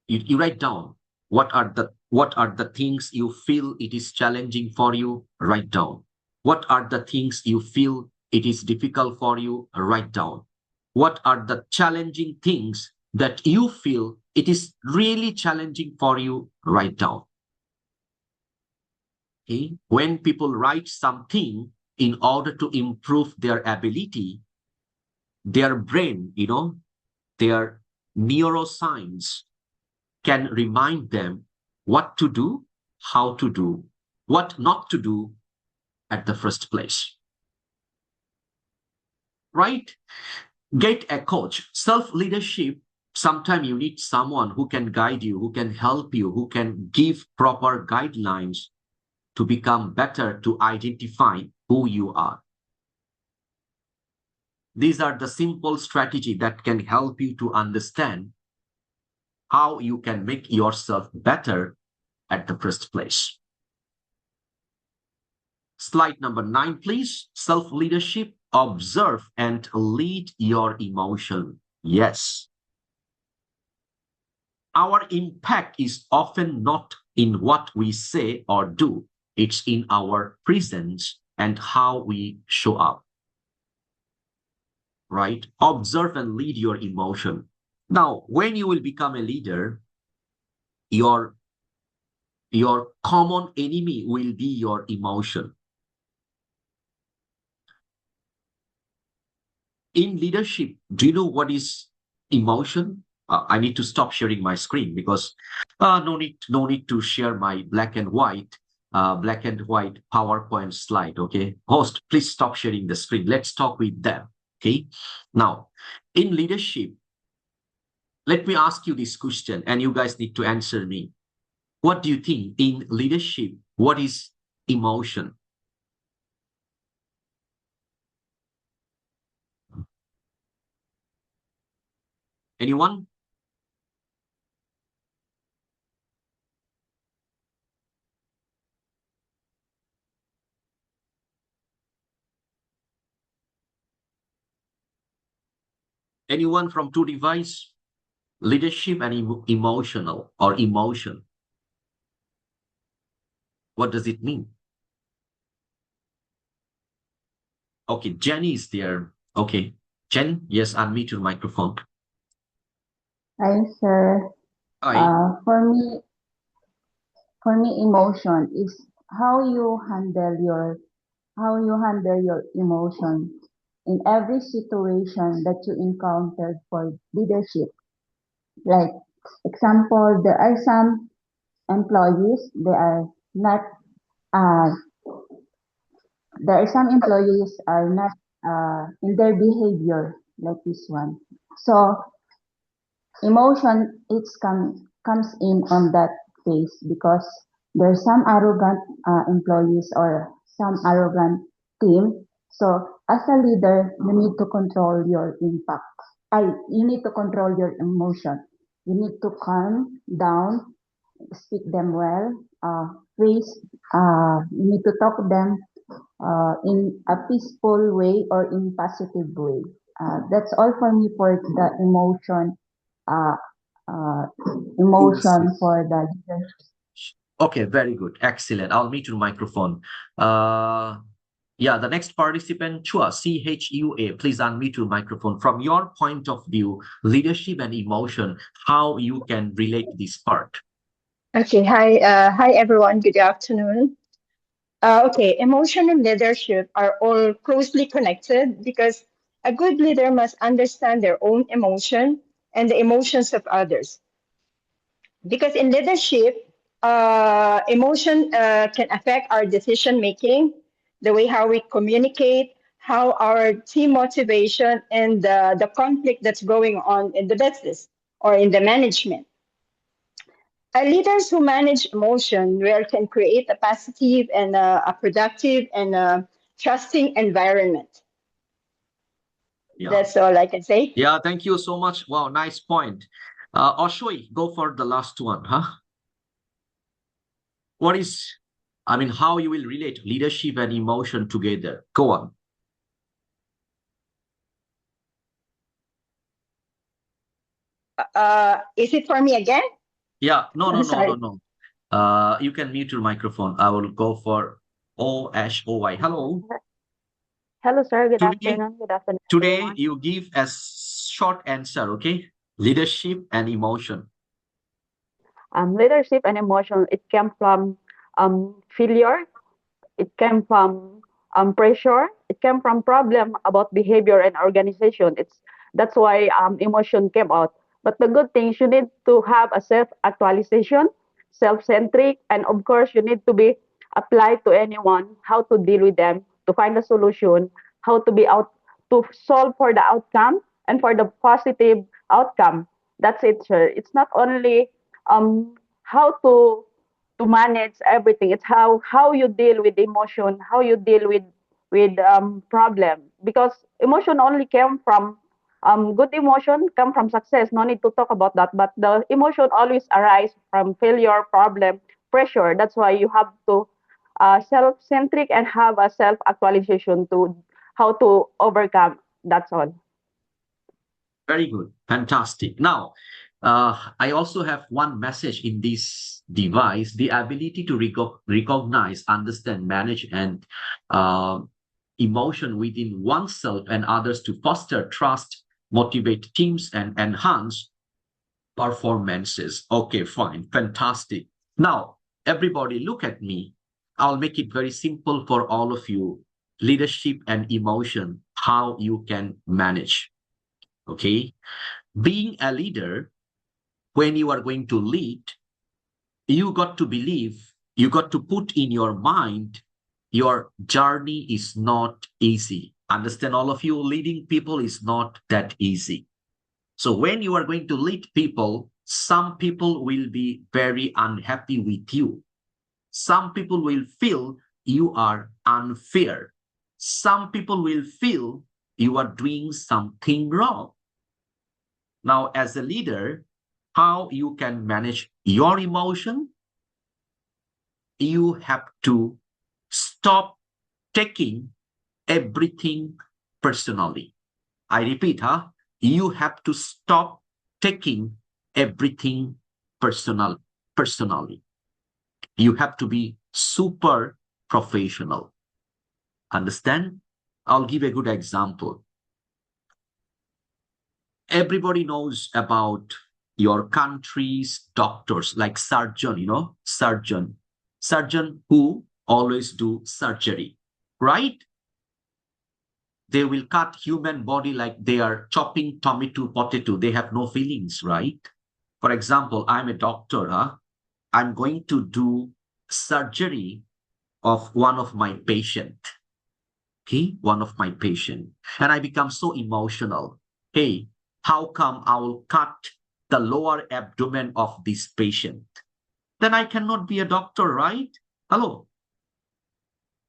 You write down what are the things you feel it is challenging for you. Write down. What are the things you feel it is difficult for you? Write down. What are the challenging things that you feel it is really challenging for you? Write down. Okay? When people write something in order to improve their ability, their brain, their neuroscience can remind them what to do, how to do, what not to do at the first place. Right? Get a coach. Self-leadership, sometimes you need someone who can guide you, who can help you, who can give proper guidelines to become better, to identify who you are. These are the simple strategy that can help you to understand how you can make yourself better at the first place. Slide number 9, please. Self-leadership, observe and lead your emotion. Yes. Our impact is often not in what we say or do. It's in our presence and how we show up. Right? Observe and lead your emotion. Now, when you will become a leader, your common enemy will be your emotion. In leadership, do you know what is emotion? I need to stop sharing my screen because no need to share my black and white PowerPoint slide. Okay, host, please stop sharing the screen. Let's talk with them. Okay, now in leadership, let me ask you this question, and you guys need to answer me. What do you think in leadership? What is emotion? Anyone? Anyone from two device? Leadership and emotional or emotion. What does it mean? Okay, Jenny is there. Okay, Jen, yes, unmute your microphone. Hi, sir. Hi. For me, emotion is how you handle your emotion in every situation that you encounter for leadership. Like example, there are some employees they are not uh, there are some employees are not in their behavior like this one. So emotion comes in on that case because there's some arrogant employees or some arrogant team. So as a leader, you need to control your impact. You need to control your emotion. You need to calm down, speak them well, please. You need to talk them in a peaceful way or in positive way. That's all for me for the uh, uh, emotion for the leader. Okay, very good. Excellent. I'll mute your microphone. Yeah, the next participant, Chua, CHUA, please unmute your microphone. From your point of view, leadership and emotion, how you can relate this part? Okay, hi everyone. Good afternoon. Okay, emotion and leadership are all closely connected because a good leader must understand their own emotion and the emotions of others. Because in leadership, emotion can affect our decision making, the way how we communicate, how our team motivation, and the conflict that's going on in the business or in the management. Leaders who manage emotion well can create a positive and a productive and a trusting environment. Yeah. That's all I can say. Yeah, thank you so much. Wow, nice point. Oshoy, go for the last one, huh? How you will relate leadership and emotion together? Go on. Is it for me again? Yeah, no. Sorry. You can mute your microphone. I will go for OSHOY. Hello. Hello, sir. Good Today, afternoon. Good afternoon, today everyone. you give a short answer, okay? Leadership and emotion. Leadership and emotion, it came from failure. It came from pressure. It came from problem about behavior and organization. That's why emotion came out. But the good thing is you need to have a self-actualization, self-centric, and of course you need to be applied to anyone, how to deal with them, to find a solution, how to be out to solve for the outcome and for the positive outcome. That's it, sir. It's not only how to manage everything. It's how you deal with emotion, how you deal with problem. Because emotion only came from good emotion come from success. No need to talk about that. But the emotion always arise from failure, problem, pressure. That's why you have to self-centric and have a self-actualization to how to overcome. That's all. Very good. Fantastic. Now, I also have one message in this device: the ability to recognize, understand, manage, and emotion within oneself and others to foster trust, motivate teams, and enhance performances. Okay, fine. Fantastic. Now, everybody, look at me. I'll make it very simple for all of you. Leadership and emotion, how you can manage. Okay. Being a leader, when you are going to lead, you got to believe, you got to put in your mind, your journey is not easy. Understand, all of you, leading people is not that easy. So when you are going to lead people, some people will be very unhappy with you. Some people will feel you are unfair. Some people will feel you are doing something wrong. Now, as a leader, how you can manage your emotion? You have to stop taking everything personally. I repeat, you have to stop taking everything personally. You have to be super professional. Understand? I'll give a good example. Everybody knows about your country's doctors, like surgeon, surgeon who always do surgery, right? They will cut human body like they are chopping tomato, potato. They have no feelings, right? For example, I'm a doctor, I'm going to do surgery of one of my patient. Okay, one of my patient. And I become so emotional. Hey, how come I will cut the lower abdomen of this patient? Then I cannot be a doctor, right? Hello.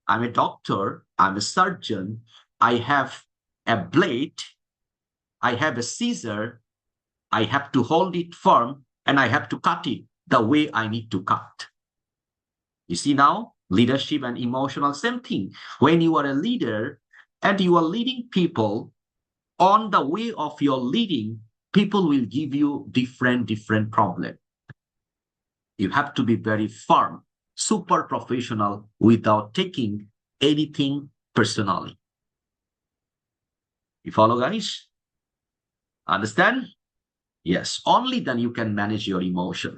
I'm a doctor. I'm a surgeon. I have a blade. I have a scissor. I have to hold it firm and I have to cut it the way I need to cut. You see now, leadership and emotional, same thing. When you are a leader and you are leading people, on the way of your leading, people will give you different problems. You have to be very firm, super professional without taking anything personally. You follow, guys? Understand? Yes, only then you can manage your emotion.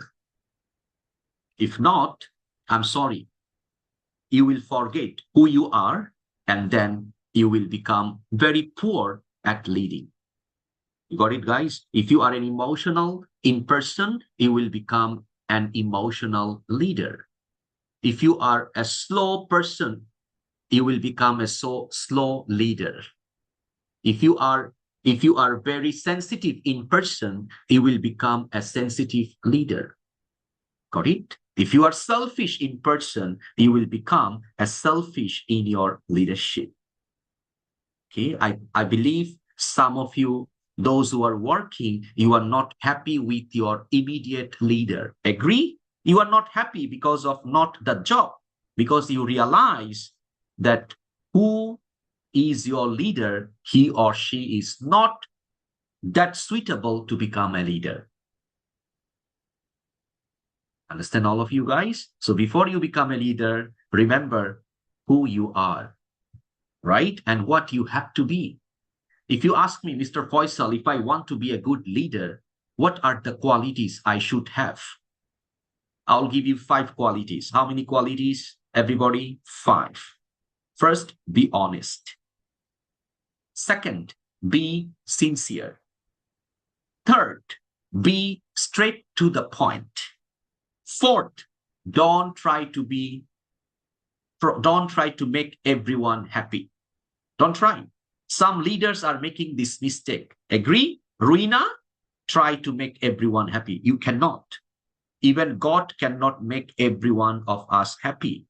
If not, I'm sorry, you will forget who you are and then you will become very poor at leading. You got it, guys? If you are an emotional in person, you will become an emotional leader. If you are a slow person, you will become a so slow leader. If you are very sensitive in person, you will become a sensitive leader. Got it? If you are selfish in person, you will become a selfish in your leadership. Okay, I believe some of you, those who are working, you are not happy with your immediate leader. Agree? You are not happy because of not the job, because you realize that who is your leader, he or she is not that suitable to become a leader. Understand, all of you guys? So before you become a leader, remember who you are, right? And what you have to be. If you ask me, Mr. Faisal, if I want to be a good leader, what are the qualities I should have? I'll give you 5 qualities. How many qualities, everybody? 5. First, be honest. Second, be sincere. Third, Be straight to the point. Fourth, don't try to make everyone happy. Don't try. Some leaders are making this mistake. Agree, Ruina? Try to make everyone happy. You cannot. Even God cannot make every one of us happy.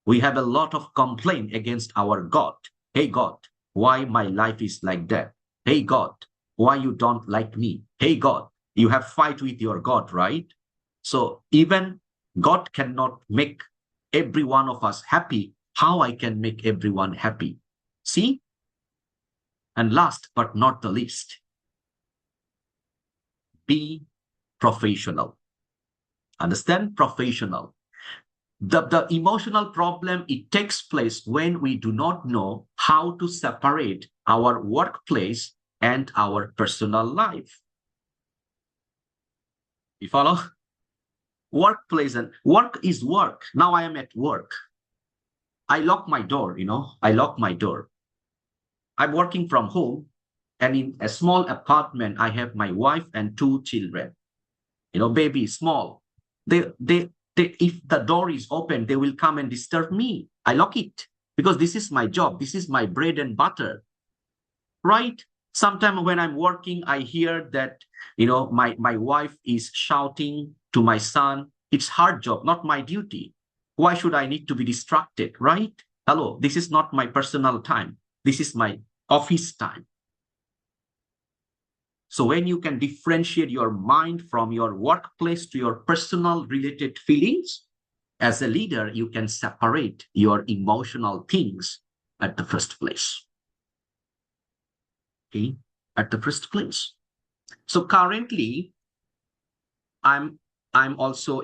We have a lot of complaint against our God. Hey God, why my life is like that? Hey God, why you don't like me? Hey God, you have fight with your God, right? So even God cannot make every one of us happy. How I can make everyone happy? See? And last but not the least, be professional. Understand? Professional. The emotional problem, it takes place when we do not know how to separate our workplace and our personal life. You follow? Workplace and work is work. Now I am at work. I lock my door, I lock my door. I'm working from home, and in a small apartment, I have my wife and 2 children. Baby, small. If the door is open, they will come and disturb me. I lock it because this is my job. This is my bread and butter, right? Sometimes when I'm working, I hear that, my wife is shouting to my son. It's hard job, not my duty. Why should I need to be distracted, right? Hello, this is not my personal time. This is my office time. So when you can differentiate your mind from your workplace to your personal related feelings, as a leader, you can separate your emotional things at the first place. Okay, at the first place. So currently, I'm also,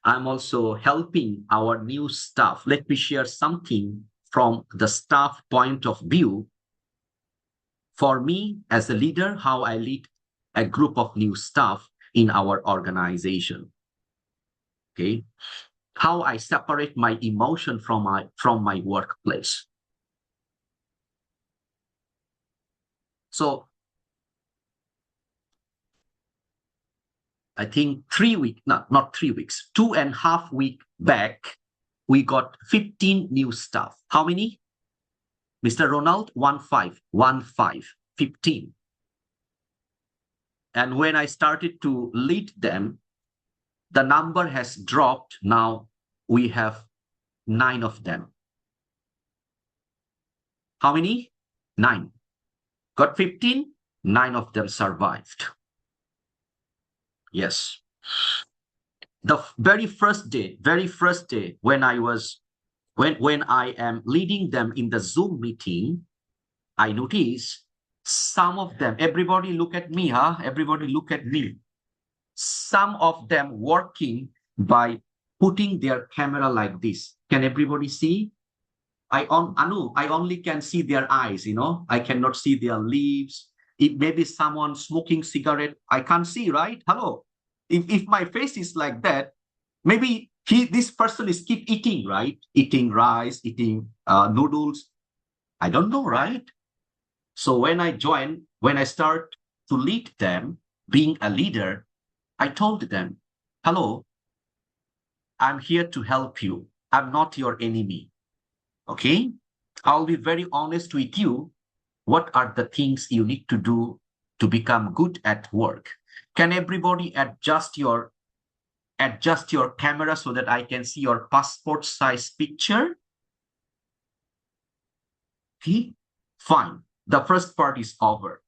I'm also helping our new staff. Let me share something from the staff point of view. For me, as a leader, how I lead a group of new staff in our organization. Okay, how I separate my emotion from my workplace. So I think 3 weeks, not 3 weeks, 2.5 weeks back, we got 15 new staff. How many? Mr. Ronald, 15. And when I started to lead them, the number has dropped. Now we have 9 of them. How many? 9. Got 15, 9 of them survived. Yes. The very first day when I am leading them in the Zoom meeting, I notice some of them, everybody look at me, Everybody look at me. Some of them working by putting their camera like this. Can everybody see? Anu, I only can see their eyes, I cannot see their lips. If maybe someone smoking cigarette, I can't see, right? Hello. If my face is like that, maybe this person is keep eating, right? Eating rice, eating noodles. I don't know, right? So when I start to lead them, being a leader, I told them, hello, I'm here to help you. I'm not your enemy. Okay? I'll be very honest with you. What are the things you need to do to become good at work? Can everybody adjust your camera so that I can see your passport size picture? Okay, fine. The first part is over.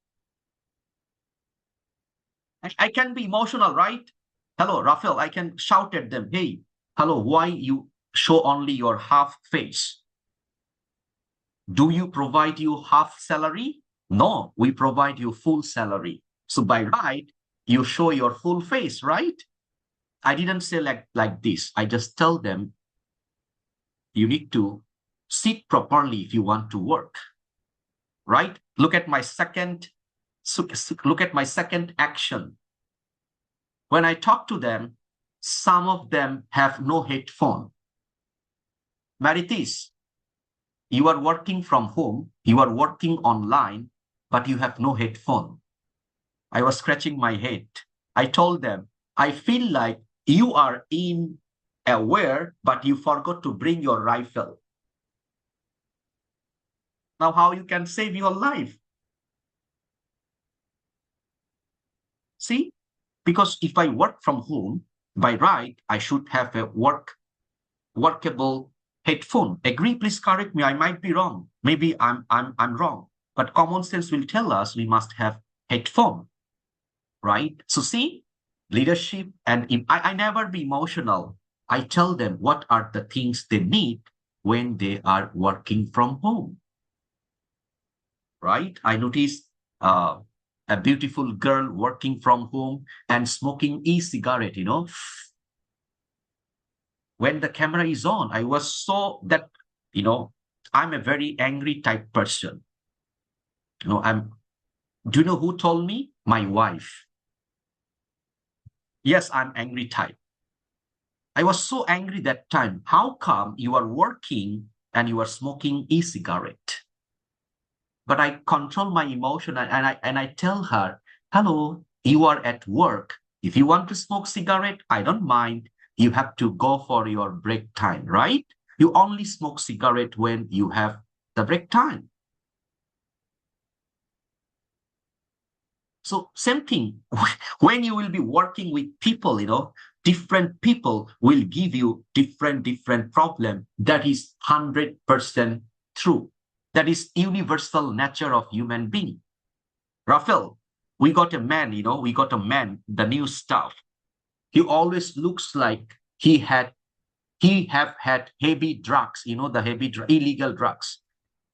I can be emotional, right? Hello, Rafael, I can shout at them. Hey, hello, why you show only your half face? Do you provide you half salary? No, we provide you full salary. So by right, you show your full face, right? I didn't say like this. I just tell them, you need to sit properly if you want to work, right? Look at my second action. When I talk to them, some of them have no headphone. Maritis, you are working from home, you are working online, but you have no headphone. I was scratching my head. I told them, I feel like you are in a war, but you forgot to bring your rifle. Now, how you can save your life? See, because if I work from home, by right, I should have a workable headphone. Agree? Please correct me. I might be wrong. Maybe I'm wrong. But common sense will tell us we must have headphone, right? So see, leadership, and I never be emotional. I tell them what are the things they need when they are working from home, right? I noticed a beautiful girl working from home and smoking e-cigarette, when the camera is on. I was so that, I'm a very angry type person. Do you know who told me? My wife. Yes, I'm angry type. I was so angry that time. How come you are working and you are smoking e-cigarette? But I control my emotion and I tell her, hello, you are at work. If you want to smoke cigarette, I don't mind. You have to go for your break time, right? You only smoke cigarette when you have the break time. So same thing, when you will be working with people, different people will give you different problem. That is 100% true. That is universal nature of human being. Rafael, we got a man, the new staff. He always looks like he have had heavy drugs, the illegal drugs.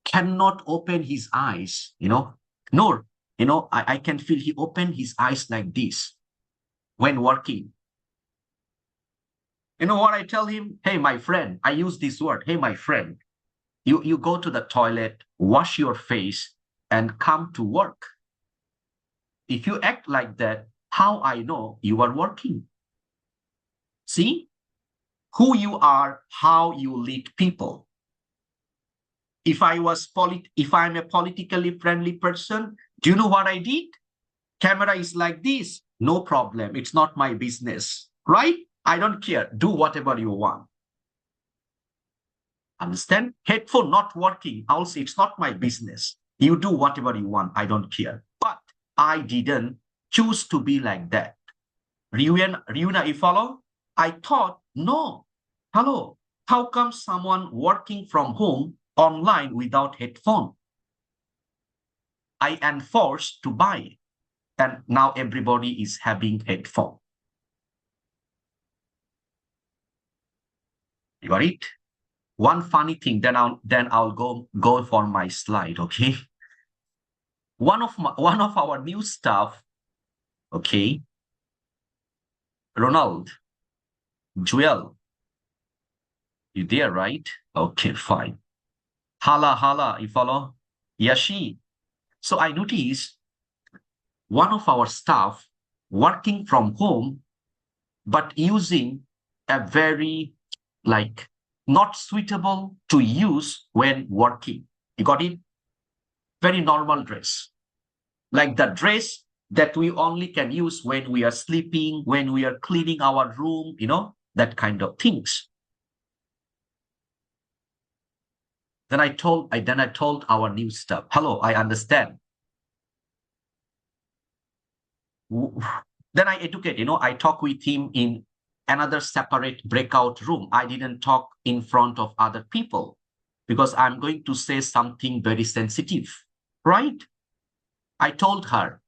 Cannot open his eyes, nor, I can feel he opened his eyes like this when working. You know what I tell him? Hey, my friend, I use this word. Hey, my friend, you go to the toilet, wash your face, and come to work. If you act like that, how I know you are working? See? Who you are, how you lead people. If I'm a politically friendly person, do you know what I did? Camera is like this. No problem. It's not my business, right? I don't care. Do whatever you want. Understand? Headphone not working. Also, it's not my business. You do whatever you want. I don't care. But I didn't choose to be like that. Ryuna, you follow? I thought, no. Hello, how come someone working from home online without headphone? I am forced to buy it. And now everybody is having headphone. You got it? One funny thing, then I'll go for my slide, okay? One of our new staff, okay, Ronald, Joel, you there, right? Okay, fine. Hala, you follow? Yashi. So I noticed one of our staff working from home, but using a very, not suitable to use when working. You got it? Very normal dress. Like the dress that we only can use when we are sleeping, when we are cleaning our room, that kind of things. Then I told our new staff, hello, I understand. Then I educate, I talk with him in another separate breakout room. I didn't talk in front of other people because I'm going to say something very sensitive, right? I told her,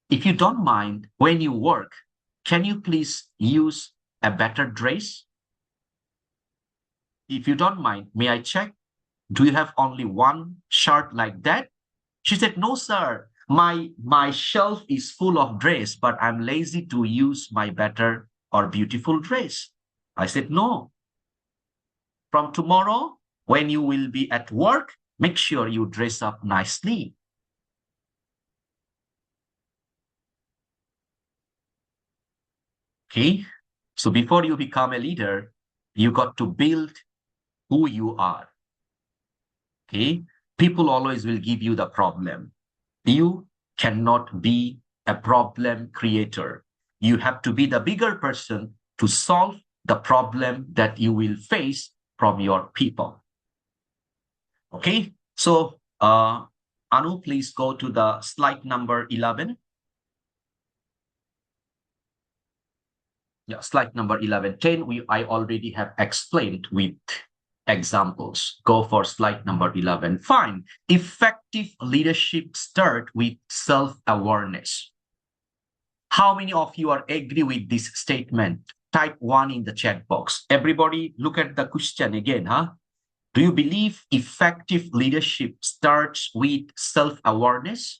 if you don't mind, when you work, can you please use a better dress? If you don't mind, may I check? Do you have only one shirt like that? She said, no, sir. My shelf is full of dress, but I'm lazy to use my better or beautiful dress. I said, no. From tomorrow, when you will be at work, make sure you dress up nicely. Okay? So before you become a leader, you got to build who you are. Okay? People always will give you the problem. You cannot be a problem creator. You have to be the bigger person to solve the problem that you will face from your people. Okay, so Anu, please go to the slide number 11. Yeah, slide number 11. 10, I already have explained with examples. Go for slide number 11. Fine. Effective leadership start with self-awareness. How many of you are agree with this statement? Type 1 in the chat box. Everybody look at the question again, huh? Do you believe effective leadership starts with self-awareness?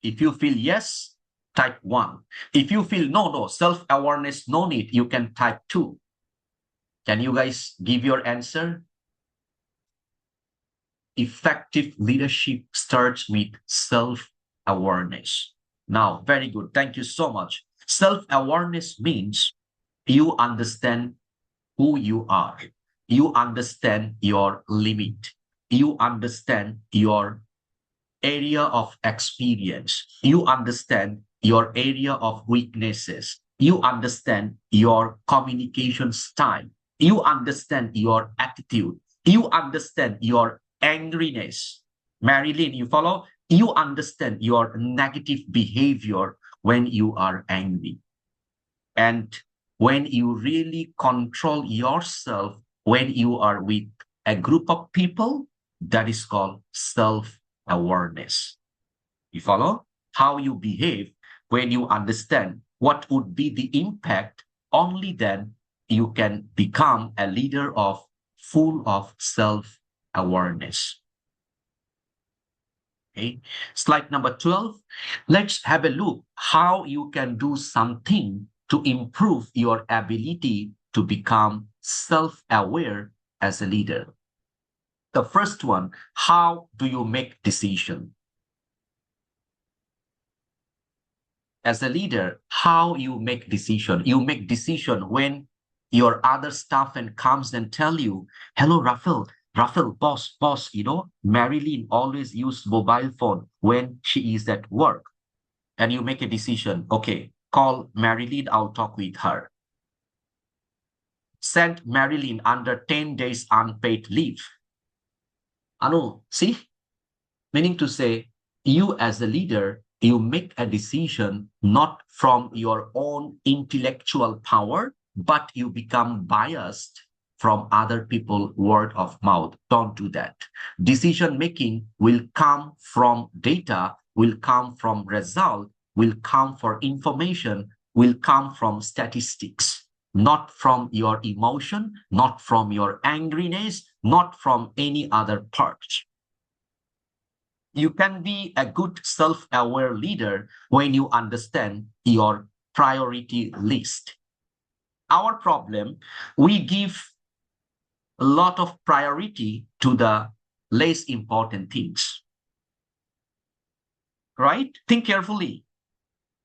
If you feel yes, type 1. If you feel no, self-awareness, no need, you can type 2. Can you guys give your answer? Effective leadership starts with self-awareness. Now, very good. Thank you so much. Self-awareness means you understand who you are. You understand your limit. You understand your area of experience. You understand your area of weaknesses. You understand your communication style. You understand your attitude. You understand your angriness. Marilyn, you follow? You understand your negative behavior when you are angry. And when you really control yourself, when you are with a group of people, that is called self-awareness. You follow? How you behave when you understand what would be the impact, only then you can become a leader of full of self-awareness. Okay, slide number 12. Let's have a look how you can do something to improve your ability to become self-aware as a leader. The first one, how do you make decisions? As a leader, how you make decision? You make decision when your other staff and comes and tell you, hello, Rafael, boss, Marilyn always use mobile phone when she is at work. And you make a decision, okay, call Marilyn, I'll talk with her. Send Marilyn under 10 days unpaid leave. Anu, see? Meaning to say, you as a leader, you make a decision not from your own intellectual power, but you become biased from other people's word of mouth. Don't do that. Decision making will come from data, will come from result, will come for information, will come from statistics, not from your emotion, not from your angriness, not from any other part. You can be a good self-aware leader when you understand your priority list. Our problem, we give a lot of priority to the less important things. Right? Think carefully.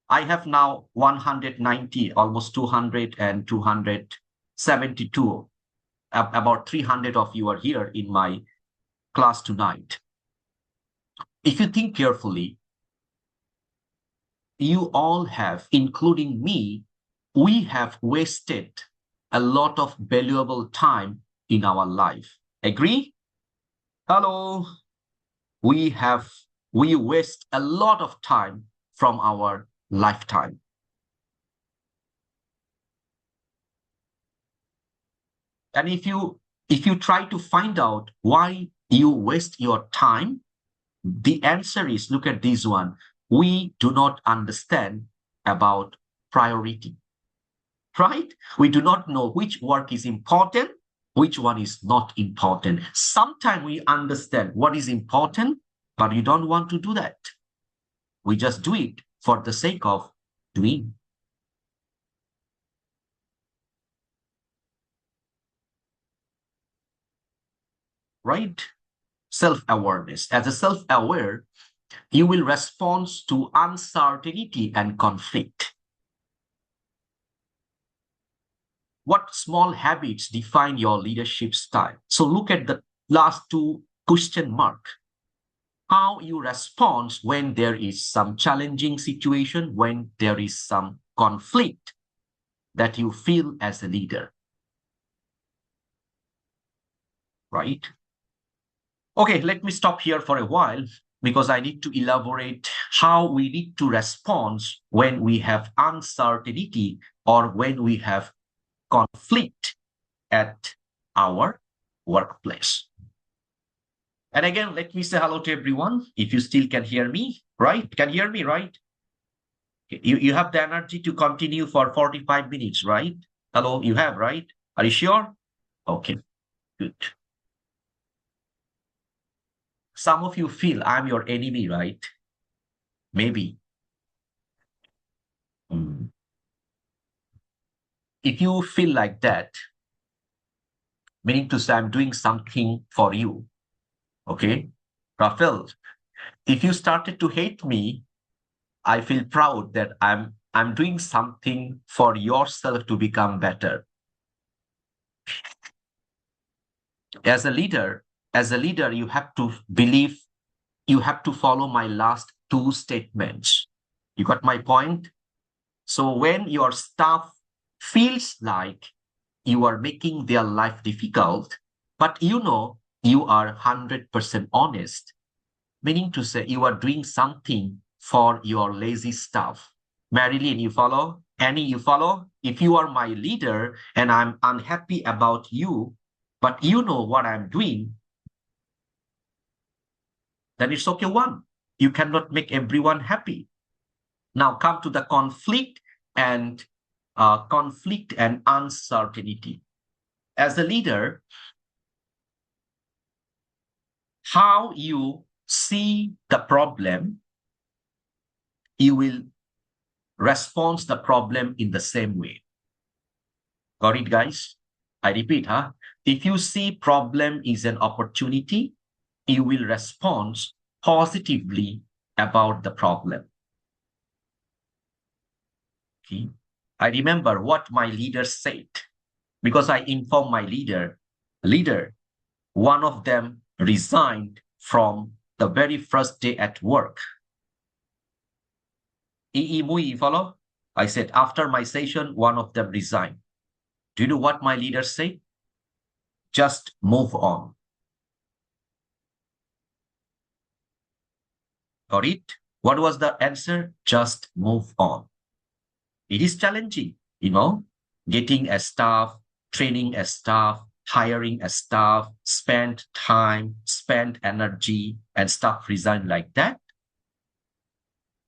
I have now 190, almost 200 and 272. About 300 of you are here in my class tonight. If you think carefully, you all have, including me, we have wasted a lot of valuable time in our life. Agree? Hello. We waste a lot of time from our lifetime. And if you try to find out why you waste your time, the answer is, look at this one. We do not understand about priority, right? We do not know which work is important, which one is not important. Sometimes we understand what is important, but we don't want to do that. We just do it for the sake of doing. Right? Self-awareness. As a self-aware, you will respond to uncertainty and conflict. What small habits define your leadership style? So look at the last two question mark. how you respond when there is some challenging situation, when there is some conflict that you feel as a leader. Right? Okay, let me stop here for a while because I need to elaborate how we need to respond when we have uncertainty or when we have conflict at our workplace. And again, let me say hello to everyone. If you still can hear me, right? Can hear me, right? You have the energy to continue for 45 minutes, right? Hello, you have, right? Are you sure? Okay, good. Some of you feel I'm your enemy, right? Maybe. If you feel like that, meaning to say I'm doing something for you, okay? Rafael, if you started to hate me, I feel proud that I'm doing something for yourself to become better. As a leader, you have to believe, you have to follow my last two statements. You got my point? So when your staff feels like you are making their life difficult, but you know you are 100% honest, meaning to say you are doing something for your lazy staff. Marilyn, you follow? Annie, you follow? If you are my leader and I'm unhappy about you, but you know what I'm doing, then it's okay. One, you cannot make everyone happy. Now come to the conflict and uncertainty. As a leader, how you see the problem, you will respond the problem in the same way. Got it, guys? I repeat, if you see problem is an opportunity, you will respond positively about the problem. Okay. I remember what my leader said because I informed my leader, one of them resigned from the very first day at work. Mui, follow? I said, after my session, one of them resigned. Do you know what my leader said? Just move on. Got it? What was the answer? Just move on. It is challenging, getting a staff, training a staff, hiring a staff, spend time, spend energy, and staff resign like that.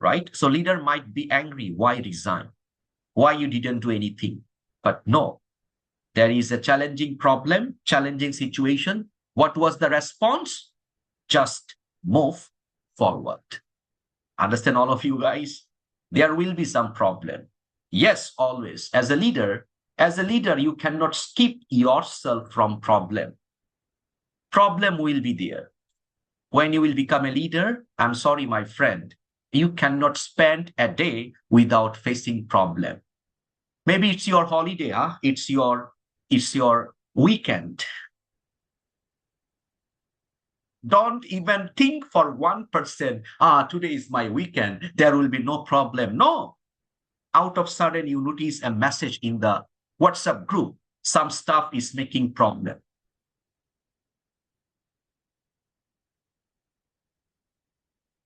Right? So leader might be angry. Why resign? Why you didn't do anything? But no, there is a challenging problem, challenging situation. What was the response? Just move forward. Understand, all of you guys? There will be some problem. Yes, always. As a leader, you cannot skip yourself from problem. Problem will be there. When you will become a leader, I'm sorry, my friend, you cannot spend a day without facing problem. Maybe it's your holiday, it's your weekend. Don't even think for 1%, today is my weekend, there will be no problem. No. Out of sudden, you notice a message in the WhatsApp group, some stuff is making problem.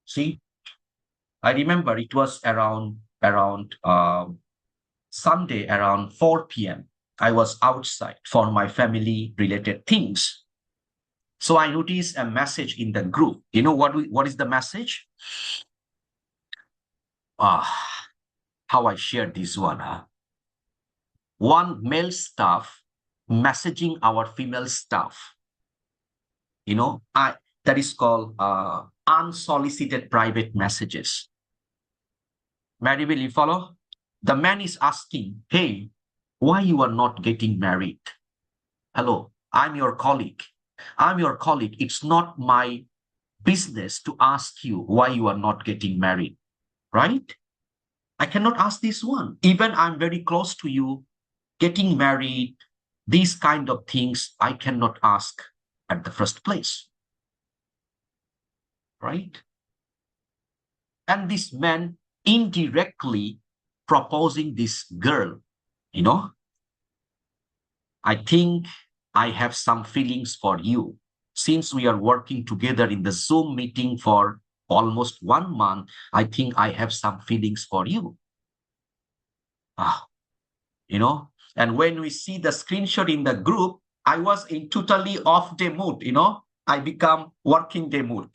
See, I remember it was around Sunday around 4 p.m. I was outside for my family related things. So I noticed a message in the group. You know what is the message? How I shared this one. One male staff messaging our female staff. That is called unsolicited private messages. Mary, will you follow? The man is asking, hey, why you are not getting married? Hello, I'm your colleague. It's not my business to ask you why you are not getting married, right? I cannot ask this one. Even I'm very close to you, getting married, these kind of things I cannot ask at the first place. right? And this man indirectly proposing this girl, I think I have some feelings for you. Since we are working together in the Zoom meeting for almost 1 month, I think I have some feelings for you. And when we see the screenshot in the group, I was in totally off day mood, I become working day mood.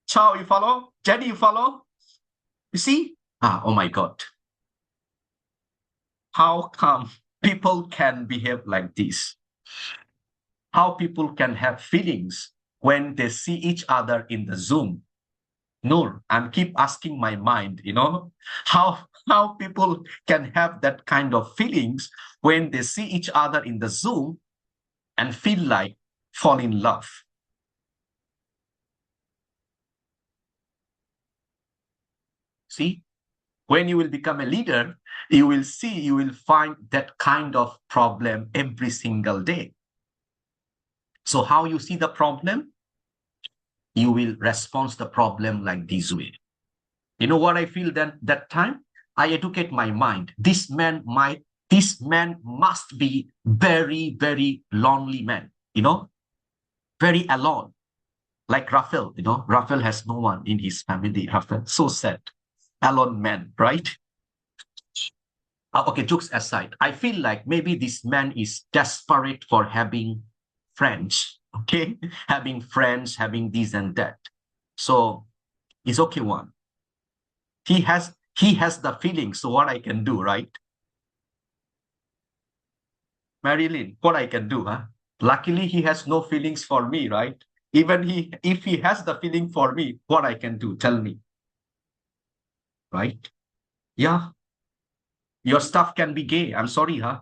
Ciao, you follow? Jenny, you follow? You see? Oh my God. How come people can behave like this? How people can have feelings when they see each other in the Zoom? Noor, I'm keep asking my mind, how people can have that kind of feelings when they see each other in the Zoom and feel like fall in love. See, when you will become a leader, you will find that kind of problem every single day. So how you see the problem? You will respond the problem like this way. You know what I feel then that time? I educate my mind. This man must be very, very lonely man, very alone. Like Raphael, Raphael has no one in his family. Raphael, so sad. Alone man, right? Okay, jokes aside, I feel like maybe this man is desperate for having friends, okay? Having friends, having this and that. So it's okay one. He has the feeling, so what I can do, right? Marilyn, what I can do, huh? Luckily, he has no feelings for me, right? Even if he has the feeling for me, what I can do, tell me. Right? Yeah. Your stuff can be gay. I'm sorry, huh?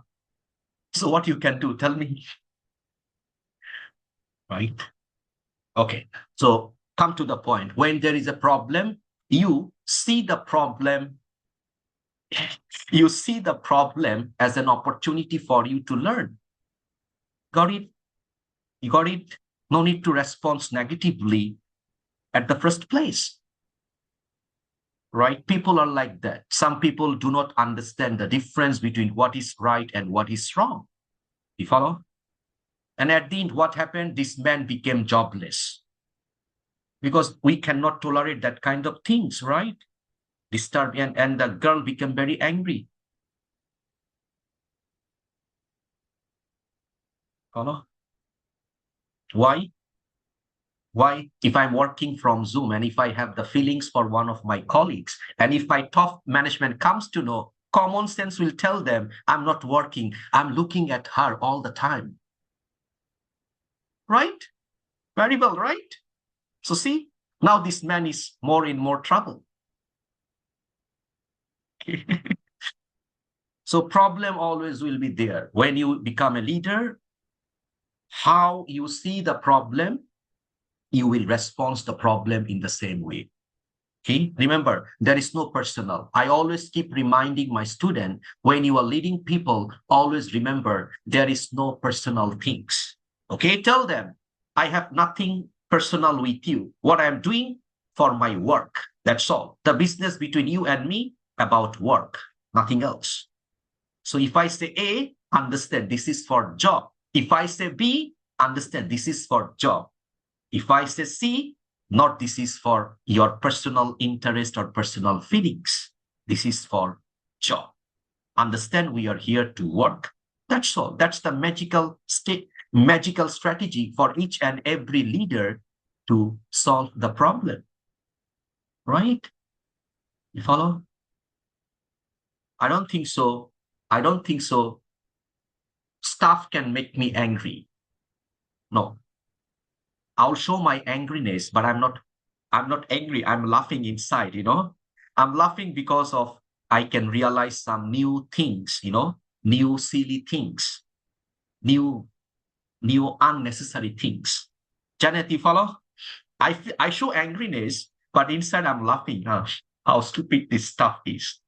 So what you can do, tell me. Right? Okay. So come to the point. When there is a problem, you see the problem. You see the problem as an opportunity for you to learn. Got it? You got it? No need to respond negatively at the first place. Right? People are like that. Some people do not understand the difference between what is right and what is wrong. You follow? And at the end, what happened? This man became jobless. Because we cannot tolerate that kind of things, right? And the girl became very angry. Follow? Why? Why? If I'm working from Zoom and if I have the feelings for one of my colleagues, and if my top management comes to know, common sense will tell them, I'm not working, I'm looking at her all the time. Right? Very well, right? So see, now this man is more in more trouble. So problem always will be there. When you become a leader, how you see the problem, you will respond to the problem in the same way. Okay, remember, there is no personal. I always keep reminding my student, when you are leading people, always remember, there is no personal things. Okay, tell them, I have nothing personal with you. What I'm doing for my work, that's all. The business between you and me about work, nothing else. So if I say A, understand this is for job. If I say B, understand this is for job. If I say C, not this is for your personal interest or personal feelings. This is for job. Understand we are here to work. That's all. That's the magical strategy for each and every leader to solve the problem. Right? You follow? I don't think so. I don't think so. Stuff can make me angry. No. I'll show my angriness, but I'm not angry. I'm laughing inside, I'm laughing because of I can realize some new things, new silly things, new unnecessary things. Janet, you follow? I show angriness, but inside I'm laughing. How stupid this stuff is,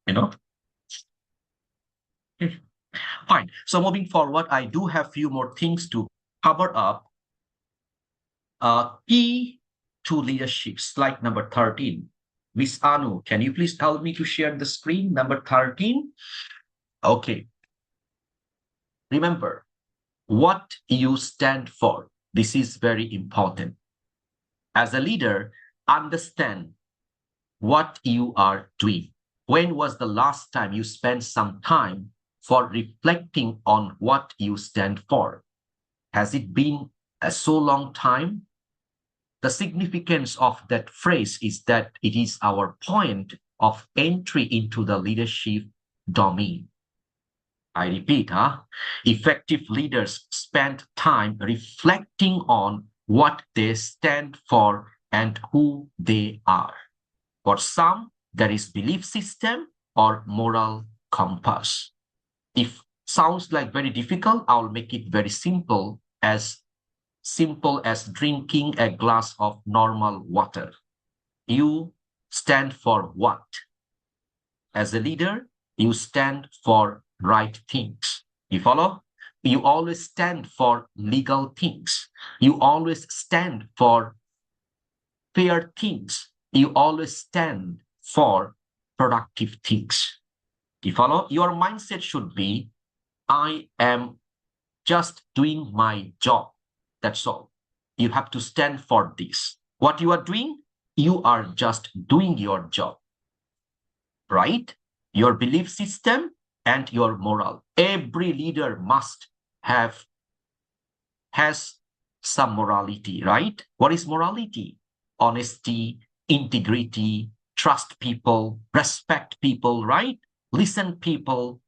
Fine. So moving forward, I do have few more things to cover up. Key to leadership. Slide number 13. Miss Anu, can you please help me to share the screen? Number 13. Okay. Remember what you stand for. This is very important. As a leader, understand what you are doing. When was the last time you spent some time for reflecting on what you stand for? Has it been a so long time? The significance of that phrase is that it is our point of entry into the leadership domain. I repeat, effective leaders spend time reflecting on what they stand for and who they are. For some, there is belief system or moral compass. If sounds like very difficult, I'll make it very simple as drinking a glass of normal water. You stand for what? As a leader, you stand for right things. You follow? You always stand for legal things. You always stand for fair things. You always stand for productive things. You follow? Your mindset should be, I am just doing my job. That's all. You have to stand for this. What you are doing, you are just doing your job. Right? Your belief system and your moral. Every leader has some morality, right? What is morality? Honesty, integrity, trust people, respect people, right? Listen people,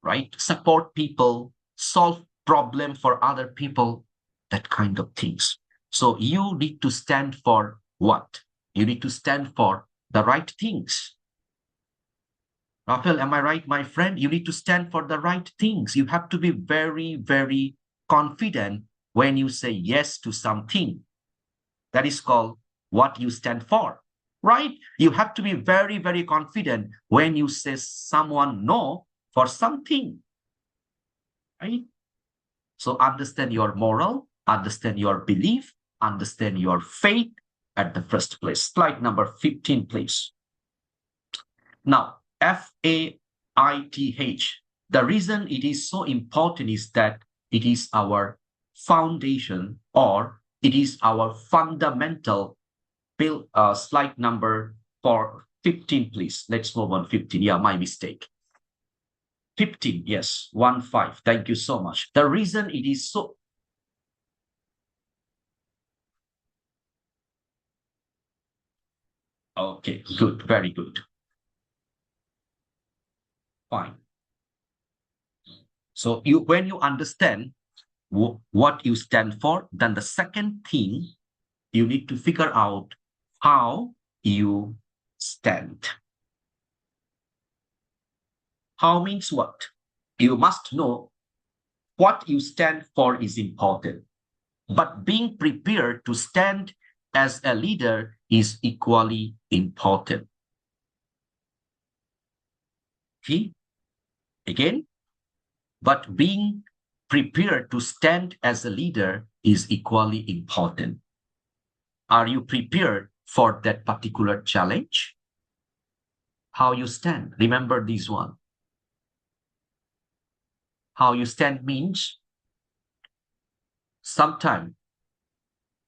right? Support people, solve problem for other people, that kind of things. So you need to stand for what? You need to stand for the right things. Rafael, am I right, my friend? You need to stand for the right things. You have to be very, very confident when you say yes to something. That is called what you stand for, right? You have to be very, very confident when you say someone no for something, right? So understand your moral, understand your belief, understand your faith at the first place. Slide number 15, please. Now, FAITH. The reason it is so important is that it is our foundation, or it is our fundamental build. Slide number 15, please. Let's move on. 15. Yeah, my mistake. 15, yes, 15. Thank you so much. The reason it is so... Okay, good, very good. Fine. So when you understand what you stand for, then the second thing, you need to figure out how you stand. How means what? You must know what you stand for is important. But being prepared to stand as a leader is equally important. Okay? Again, but being prepared to stand as a leader is equally important. Are you prepared for that particular challenge? How you stand. Remember this one. How you stand means sometimes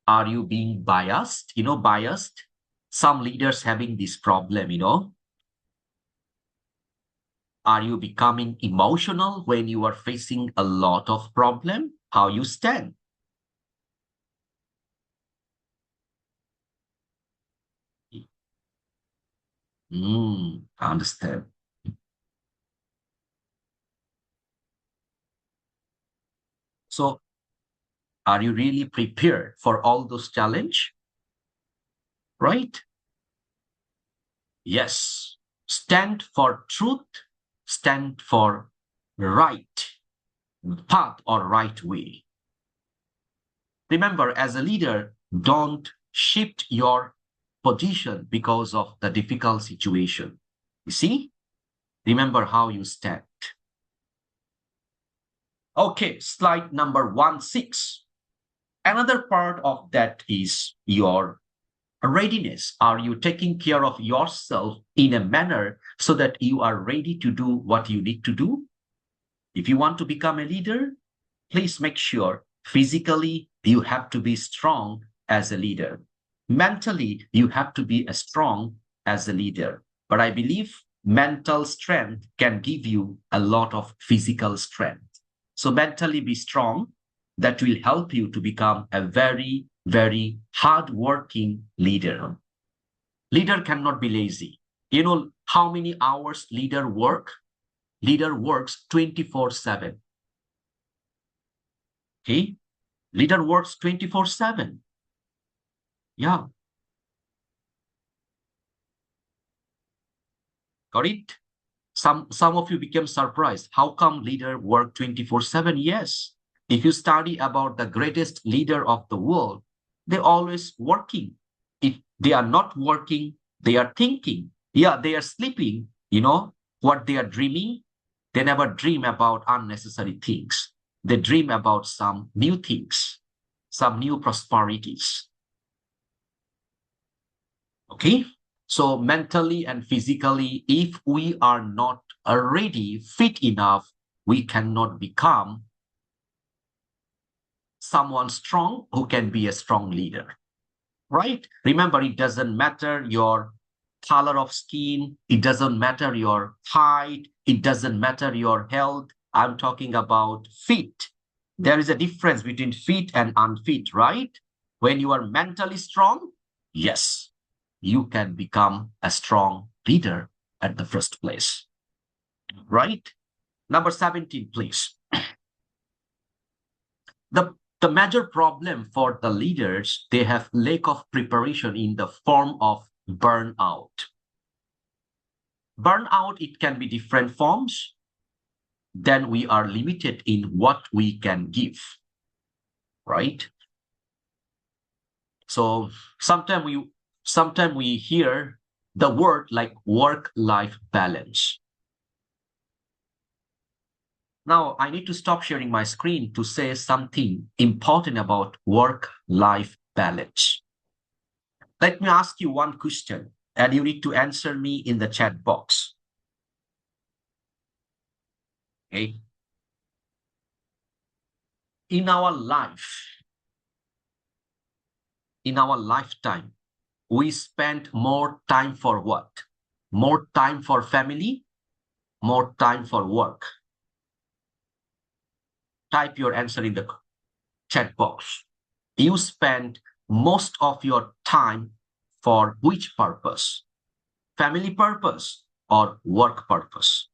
are you being biased? Biased. Some leaders having this problem, Are you becoming emotional when you are facing a lot of problem? How you stand. I understand. So, are you really prepared for all those challenges? Right? Yes. Stand for truth. Stand for right path or right way. Remember, as a leader, don't shift your position because of the difficult situation. You see? Remember how you stand. Okay, slide number 16. Another part of that is your readiness. Are you taking care of yourself in a manner so that you are ready to do what you need to do? If you want to become a leader, please make sure physically you have to be strong as a leader. Mentally, you have to be as strong as a leader. But I believe mental strength can give you a lot of physical strength. So mentally be strong. That will help you to become a very, very hardworking leader. Leader cannot be lazy. You know how many hours leader work? Leader works 24/7. Okay? Leader works 24/7. Yeah. Got it? Some of you became surprised. How come leader work 24/7? Yes. If you study about the greatest leader of the world, they're always working. If they are not working, they are thinking. Yeah, they are sleeping. You know what they are dreaming? They never dream about unnecessary things. They dream about some new things, some new prosperities. Okay? So mentally and physically, if we are not already fit enough, we cannot become someone strong who can be a strong leader, right? Remember, it doesn't matter your color of skin. It doesn't matter your height. It doesn't matter your health. I'm talking about fit. There is a difference between fit and unfit, right? When you are mentally strong, yes, you can become a strong leader at the first place, right? Number 17, please. The major problem for the leaders, they have lack of preparation in the form of burnout. Burnout, it can be different forms. Then we are limited in what we can give, right? So sometimes we hear the word like work-life balance. Now, I need to stop sharing my screen to say something important about work-life balance. Let me ask you one question, and you need to answer me in the chat box. Okay? In our life, in our lifetime, we spend more time for what? More time for family, more time for work. Type your answer in the chat box. You spend most of your time for which purpose? Family purpose or work purpose?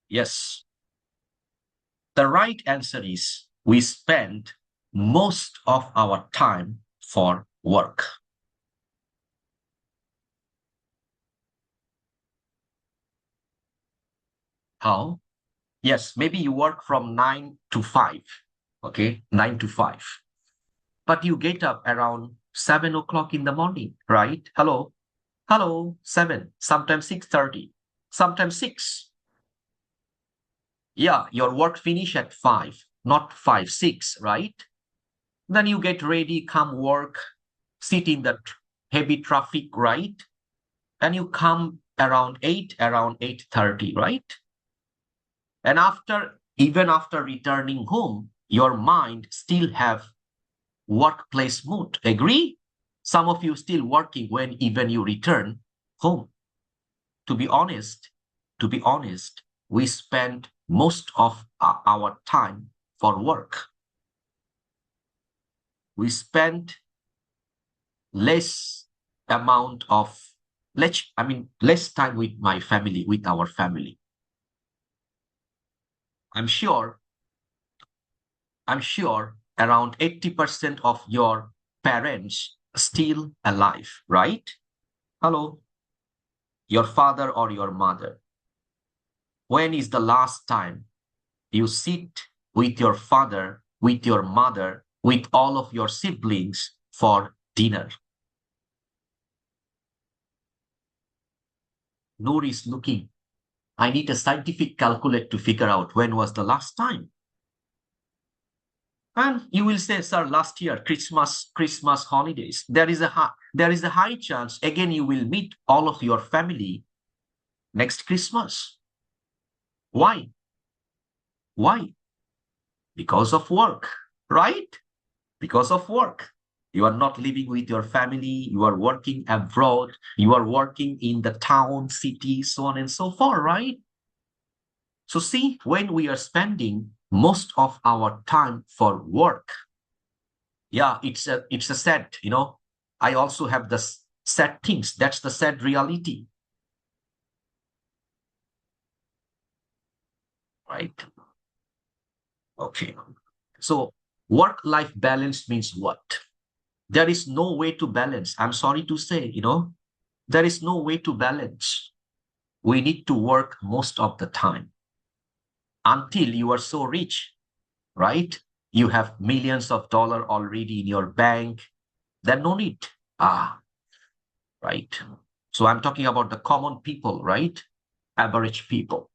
Yes. The right answer is we spend most of our time for work. How? Yes, maybe you work from 9 to 5, okay? 9 to 5. But you get up around 7 o'clock in the morning, right? Hello? Hello, 7, sometimes 6:30, sometimes 6. Yeah, your work finish at 5, not 5, 6, right? Then you get ready, come work, sit in the heavy traffic, right? And you come around 8, around 8:30, right? And even after returning home, your mind still have workplace mood. Agree? Some of you still working when even you return home. To be honest, we spend most of our time for work. We spend less time with my family, with our family. I'm sure around 80% of your parents still alive, right? Hello, your father or your mother. When is the last time you sit with your father, with your mother, with all of your siblings for dinner? Noor is looking. I need a scientific calculate to figure out when was the last time. And you will say, sir, last year, Christmas holidays. There is a high chance again you will meet all of your family next Christmas. Why? Why? Because of work, right? Because of work. You are not living with your family, you are working abroad, you are working in the town, city, so on and so forth, right? So see, when we are spending most of our time for work, yeah, it's a sad, I also have the sad things. That's the sad reality, right? Okay. So work-life balance means what? There is no way to balance. I'm sorry to say, there is no way to balance. We need to work most of the time until you are so rich, right? You have millions of dollars already in your bank. Then no need. Right. So I'm talking about the common people, right? Average people.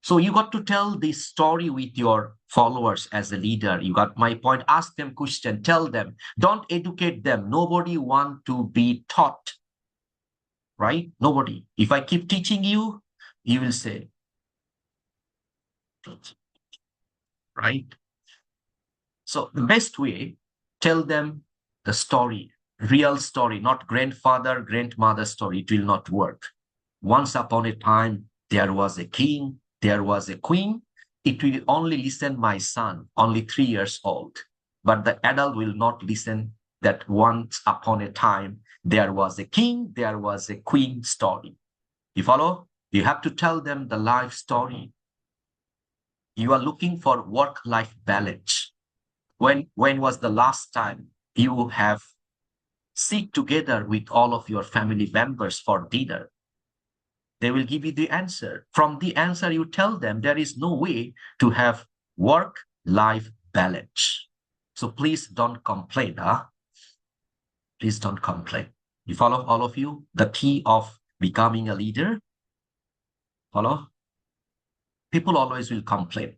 So you got to tell this story with your followers as a leader. You got my point. Ask them question, tell them, don't educate them. Nobody want to be taught, right? Nobody. If I keep teaching you, you will say, right? So the best way, tell them the story, real story, not grandfather, grandmother story. It will not work. Once upon a time, there was a king, there was a queen. It will only listen my son, only 3 years old. But the adult will not listen that once upon a time, there was a king, there was a queen story. You follow? You have to tell them the life story. You are looking for work-life balance. When was the last time you have sit together with all of your family members for dinner? They will give you the answer. From the answer, you tell them there is no way to have work-life balance. So please don't complain, huh? Please don't complain. You follow, all of you? The key of becoming a leader? Follow? People always will complain.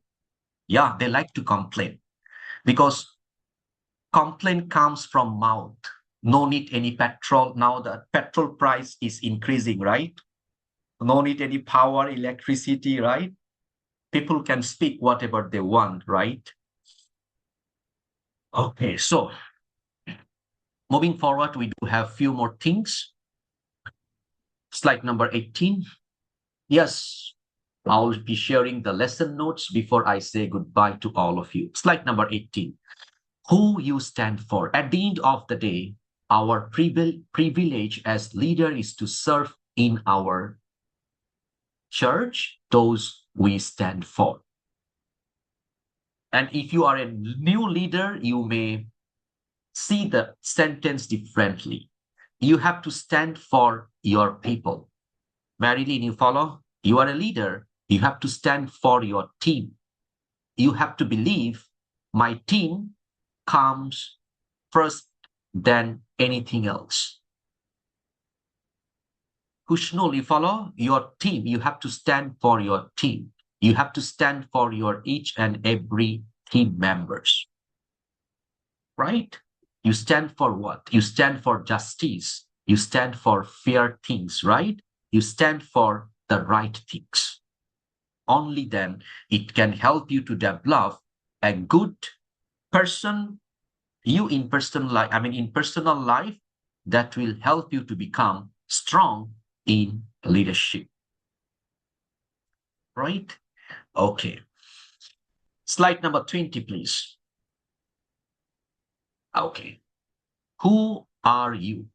Yeah, they like to complain because complaint comes from mouth. No need any petrol. Now the petrol price is increasing, right? No need any power, electricity, right? People can speak whatever they want, right? Okay, so moving forward, we do have a few more things. Slide number 18. Yes, I'll be sharing the lesson notes before I say goodbye to all of you. Slide number 18. Who you stand for. At the end of the day, our privilege as leader is to serve in our church, those we stand for. And if you are a new leader, you may see the sentence differently. You have to stand for your people. Marilyn, you follow? You are a leader. You have to stand for your team. You have to believe my team comes first than anything else. Kushnul, you follow? Your team. You have to stand for your team. You have to stand for your each and every team members. Right? You stand for what? You stand for justice. You stand for fair things, right? You stand for the right things. Only then it can help you to develop a good person, you in personal life, that will help you to become strong in leadership. Right? Okay. Slide number 20, please. Okay. Who are you?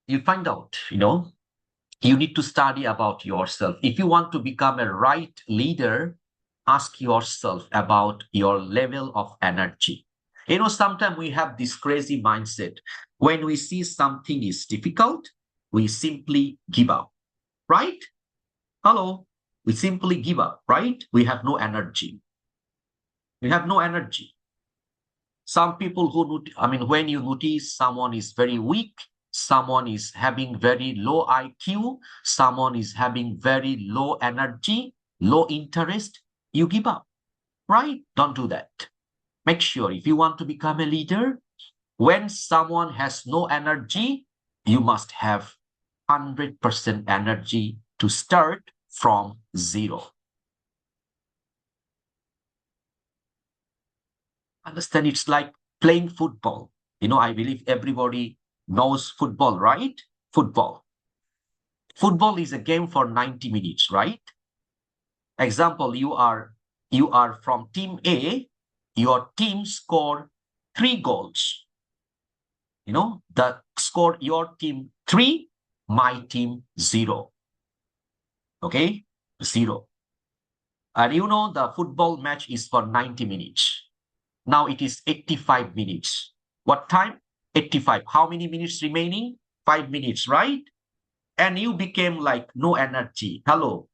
You find out, you need to study about yourself. If you want to become a right leader, ask yourself about your level of energy. You know, sometimes we have this crazy mindset. When we see something is difficult, we simply give up, right? Hello, we simply give up, right? We have no energy. We have no energy. Some people who, when you notice someone is very weak, someone is having very low IQ, someone is having very low energy, low interest, you give up, right? Don't do that. Make sure if you want to become a leader, when someone has no energy, you must have 100% energy to start from zero. Understand? It's like playing football. You know, I believe everybody knows football, right? Football. Football is a game for 90 minutes, right? Example, you are from team A, your team score 3 goals. You know, the score your team 3, my team 0. Okay? 0. And you know the football match is for 90 minutes. Now it is 85 minutes. What time? 85. How many minutes remaining? 5 minutes, right? And you became like no energy. Hello.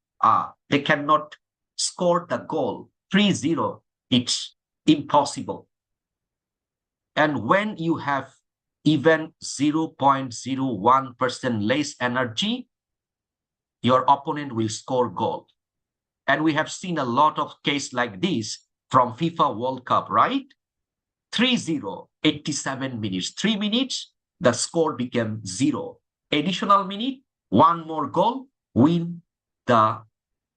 They cannot score the goal. 3-0. It's impossible. And when you have even 0.01% less energy, your opponent will score goal. And we have seen a lot of cases like this from FIFA World Cup, right? 3-0, 87 minutes. 3 minutes, the score became 0. Additional minute, 1 more goal, win the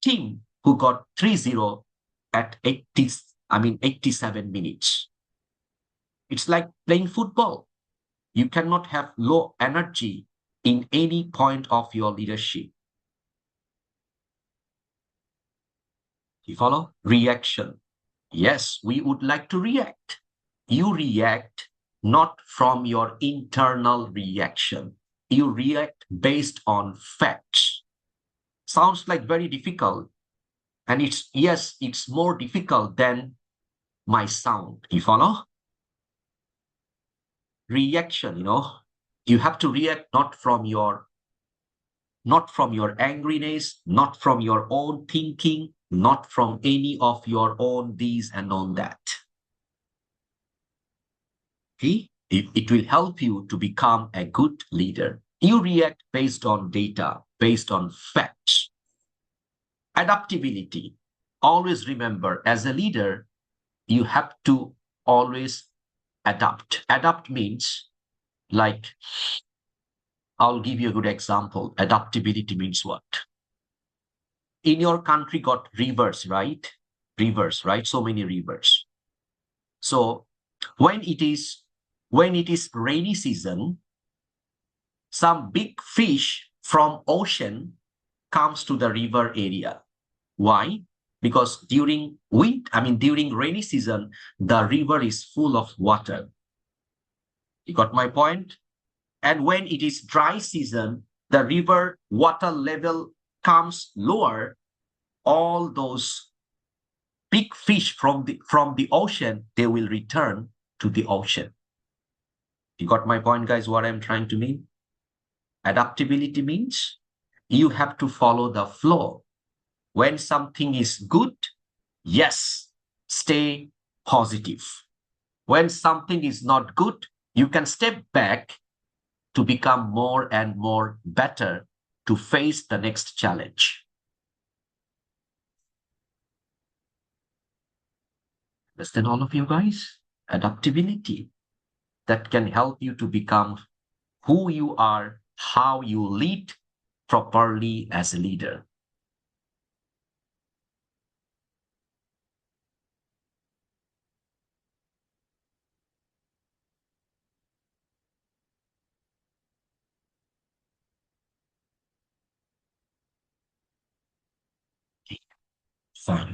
team who got 3-0 at 87 minutes. It's like playing football. You cannot have low energy in any point of your leadership. You follow? Reaction. Yes, we would like to react. You react not from your internal reaction. You react based on facts. Sounds like very difficult. And it's more difficult than my sound. You follow? Reaction, you have to react not from your angriness, not from your own thinking, not from any of your own these and on that. Okay? It will help you to become a good leader. You react based on data, based on facts. Adaptability. Always remember, as a leader, you have to always adapt. Adapt means, like, I'll give you a good example. Adaptability means what? In your country got rivers, right? Rivers, right? So many rivers. So when it is rainy season, some big fish from ocean comes to the river area. Why? Because during rainy season, the river is full of water. You got my point? And when it is dry season, the river water level comes lower. All those big fish from the ocean, they will return to the ocean. You got my point, guys, what I'm trying to mean? Adaptability means you have to follow the flow. When something is good, yes, stay positive. When something is not good, you can step back to become more and more better to face the next challenge. Understand all of you guys? Adaptability that can help you to become who you are, how you lead properly as a leader.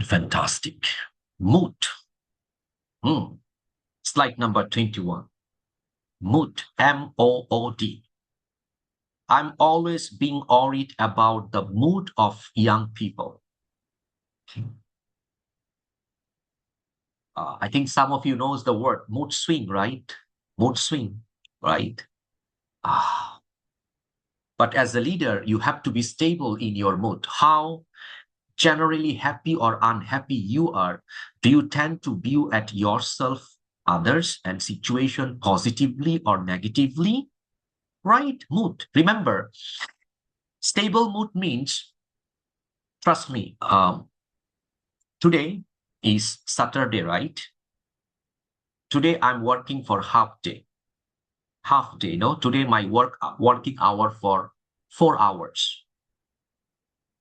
Fantastic. Mood. Slide number 21. Mood, M-O-O-D. I'm always being worried about the mood of young people. I think some of you knows the word mood swing, right? Mood swing, right? But as a leader, you have to be stable in your mood. How generally happy or unhappy you are, do you tend to view at yourself, others, and situation positively or negatively? Right? Mood. Remember, stable mood means, trust me, today is Saturday, right? Today I'm working for half day. Half day, no? Today my working hour for 4 hours.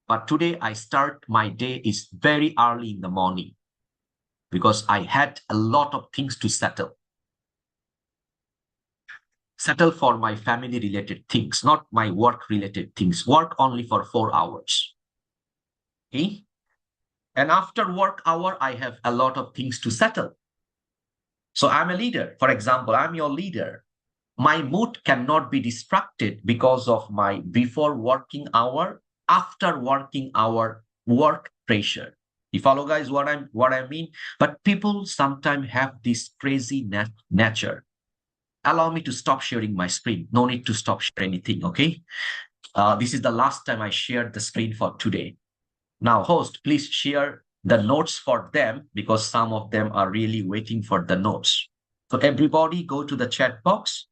But today I start my day is very early in the morning because I had a lot of things to settle. Settle for my family related things, not my work related things. Work only for 4 hours. Okay? And after work hour, I have a lot of things to settle. So I'm a leader. For example, I'm your leader. My mood cannot be distracted because of my before working hour, after working hour work pressure. You follow, guys, what I mean? But people sometimes have this crazy nature. Allow me to stop sharing my screen. No need to stop sharing anything, okay? This is the last time I shared the screen for today. Now, host, please share the notes for them because some of them are really waiting for the notes. So everybody go to the chat box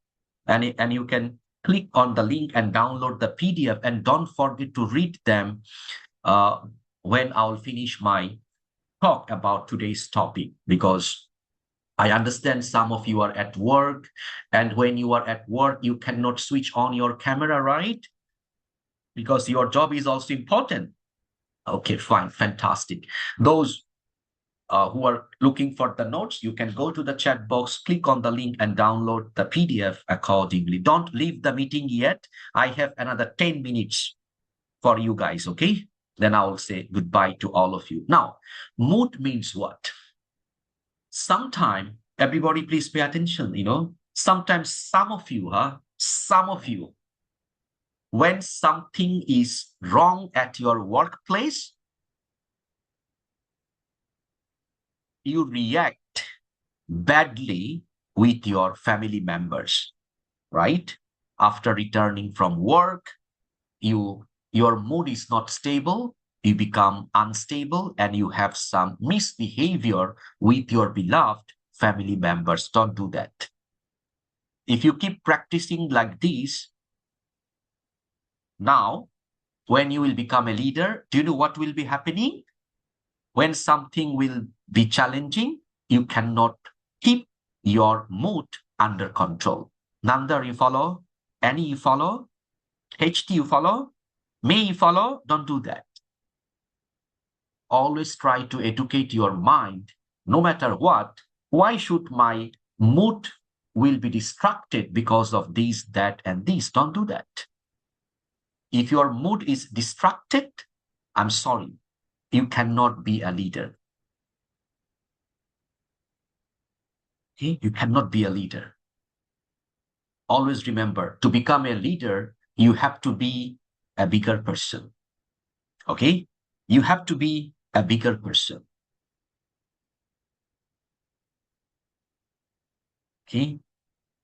and you can click on the link and download the PDF, and don't forget to read them when I'll finish my talk about today's topic, because I understand some of you are at work, and when you are at work, you cannot switch on your camera, right? Because your job is also important. Okay, fine, fantastic. Those who are looking for the notes, you can go to the chat box, click on the link and download the PDF accordingly. Don't leave the meeting yet. I have another 10 minutes for you guys, okay? Then I will say goodbye to all of you. Now, mood means what? Sometimes, everybody please pay attention, sometimes some of you, when something is wrong at your workplace, you react badly with your family members, right? After returning from work, your mood is not stable, you become unstable, and you have some misbehavior with your beloved family members. Don't do that. If you keep practicing like this, now, when you will become a leader, do you know what will be happening? When something will be challenging, you cannot keep your mood under control. Nanda, you follow? Annie, you follow? HT, you follow? May, you follow? Don't do that. Always try to educate your mind, no matter what. Why should my mood will be distracted because of this, that, and this? Don't do that. If your mood is distracted, I'm sorry, you cannot be a leader. Okay? You cannot be a leader. Always remember, to become a leader, you have to be a bigger person. Okay? You have to be a bigger person. Okay?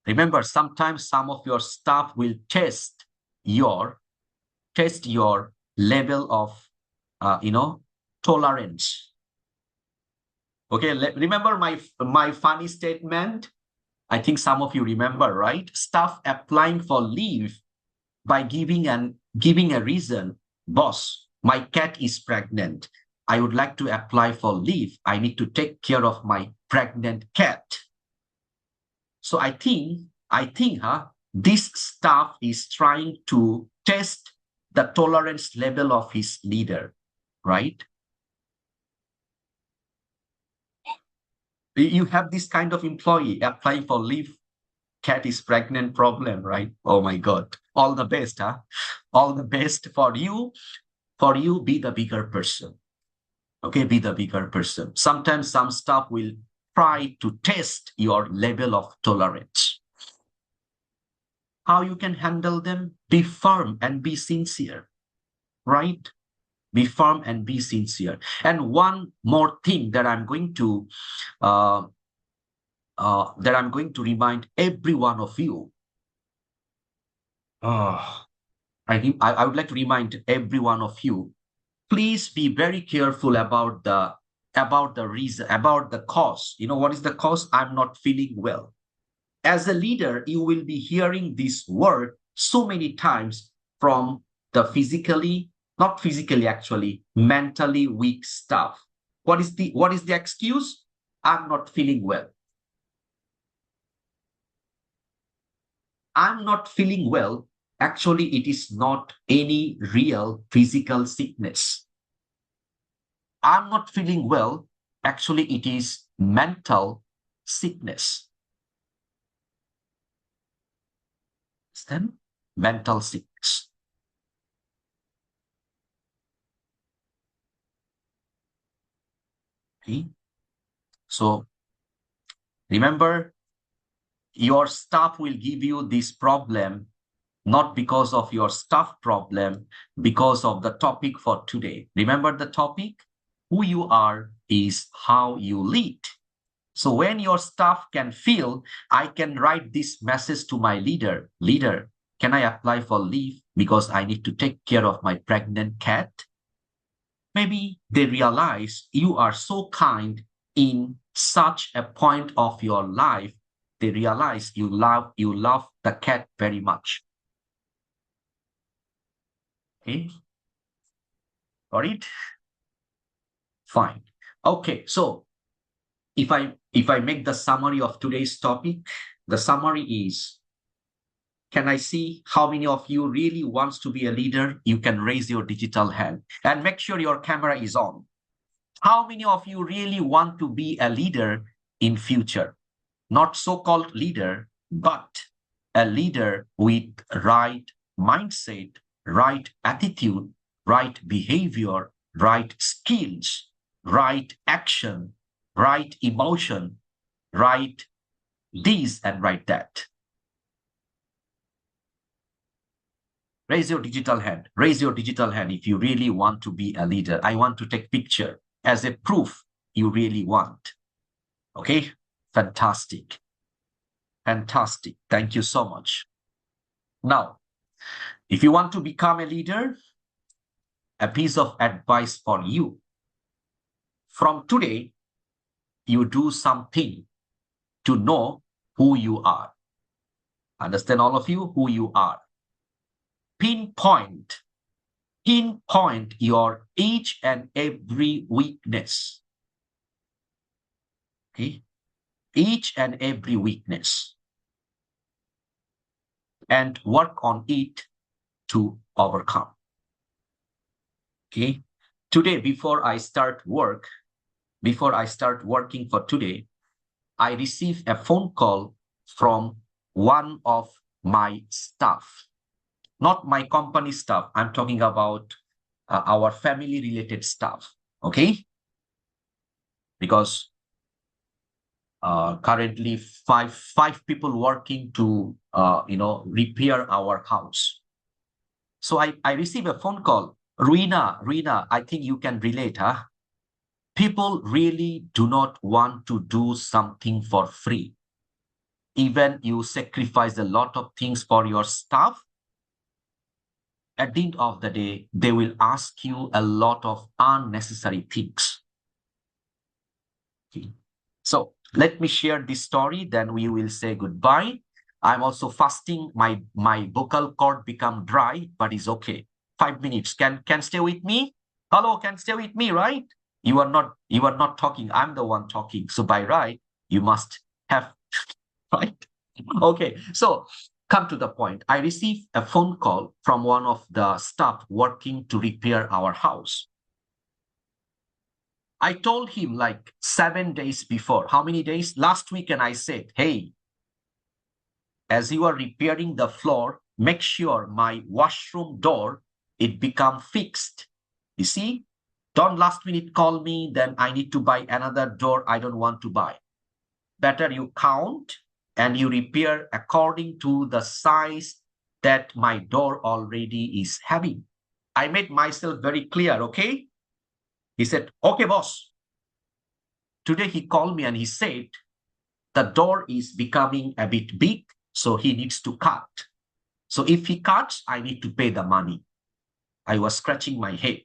Remember, sometimes some of your staff will test your level of, tolerance. Okay, remember my funny statement? I think some of you remember, right? Staff applying for leave by giving a reason. Boss, my cat is pregnant. I would like to apply for leave. I need to take care of my pregnant cat. So I think, this staff is trying to test the tolerance level of his leader, right? You have this kind of employee applying for leave, cat is pregnant problem, right? Oh my God. All the best, huh? All the best for you. For you, be the bigger person. Okay, be the bigger person. Sometimes some staff will try to test your level of tolerance. How you can handle them? Be firm and be sincere, right? Be firm and be sincere. And one more thing that I'm going to remind every one of you. I would like to remind every one of you, please be very careful about the reason, about the cause. You know, what is the cause? I'm not feeling well. As a leader, you will be hearing this word so many times from the not physically actually, mentally weak staff. What is the excuse? I'm not feeling well. I'm not feeling well. Actually, it is not any real physical sickness. I'm not feeling well. Actually, it is mental sickness. Then mental sickness. Okay. So remember, your staff will give you this problem not because of your staff problem, because of the topic for today. Remember the topic? Who you are is how you lead. So when your staff can feel, I can write this message to my leader. Leader, can I apply for leave because I need to take care of my pregnant cat? Maybe they realize you are so kind in such a point of your life. They realize you love the cat very much. Okay. Got it? Fine. Okay. So if I make the summary of today's topic, the summary is, can I see how many of you really wants to be a leader? You can raise your digital hand and make sure your camera is on. How many of you really want to be a leader in future? Not so-called leader, but a leader with right mindset, right attitude, right behavior, right skills, right action, right emotion, right this and right that. Raise your digital hand. Raise your digital hand if you really want to be a leader. I want to take picture as a proof you really want. Okay? Fantastic. Fantastic. Thank you so much. Now, if you want to become a leader, a piece of advice for you. From today, you do something to know who you are. Understand, all of you, who you are. Pinpoint your each and every weakness. Okay? Each and every weakness. And work on it to overcome. Okay? Today, before I start working for today, I received a phone call from one of my staff. Not my company staff. I'm talking about our family-related staff. Okay? Because currently five people working to repair our house. So I received a phone call. Ruina, I think you can relate, huh? People really do not want to do something for free. Even you sacrifice a lot of things for your staff, at the end of the day, they will ask you a lot of unnecessary things. Okay. So let me share this story, then we will say goodbye. I'm also fasting. My vocal cord become dry, but it's okay. 5 minutes. Can stay with me? Hello, can stay with me, right? You are not talking. I'm the one talking. So by right, you must have, right? Okay. So come to the point. I received a phone call from one of the staff working to repair our house. I told him like 7 days before. How many days? Last weekend I said, hey, as you are repairing the floor, make sure my washroom door, it become fixed. You see? Don't last minute call me, then I need to buy another door I don't want to buy. Better you count and you repair according to the size that my door already is having. I made myself very clear, okay? He said, okay, boss. Today he called me and he said, the door is becoming a bit big, so he needs to cut. So if he cuts, I need to pay the money. I was scratching my head.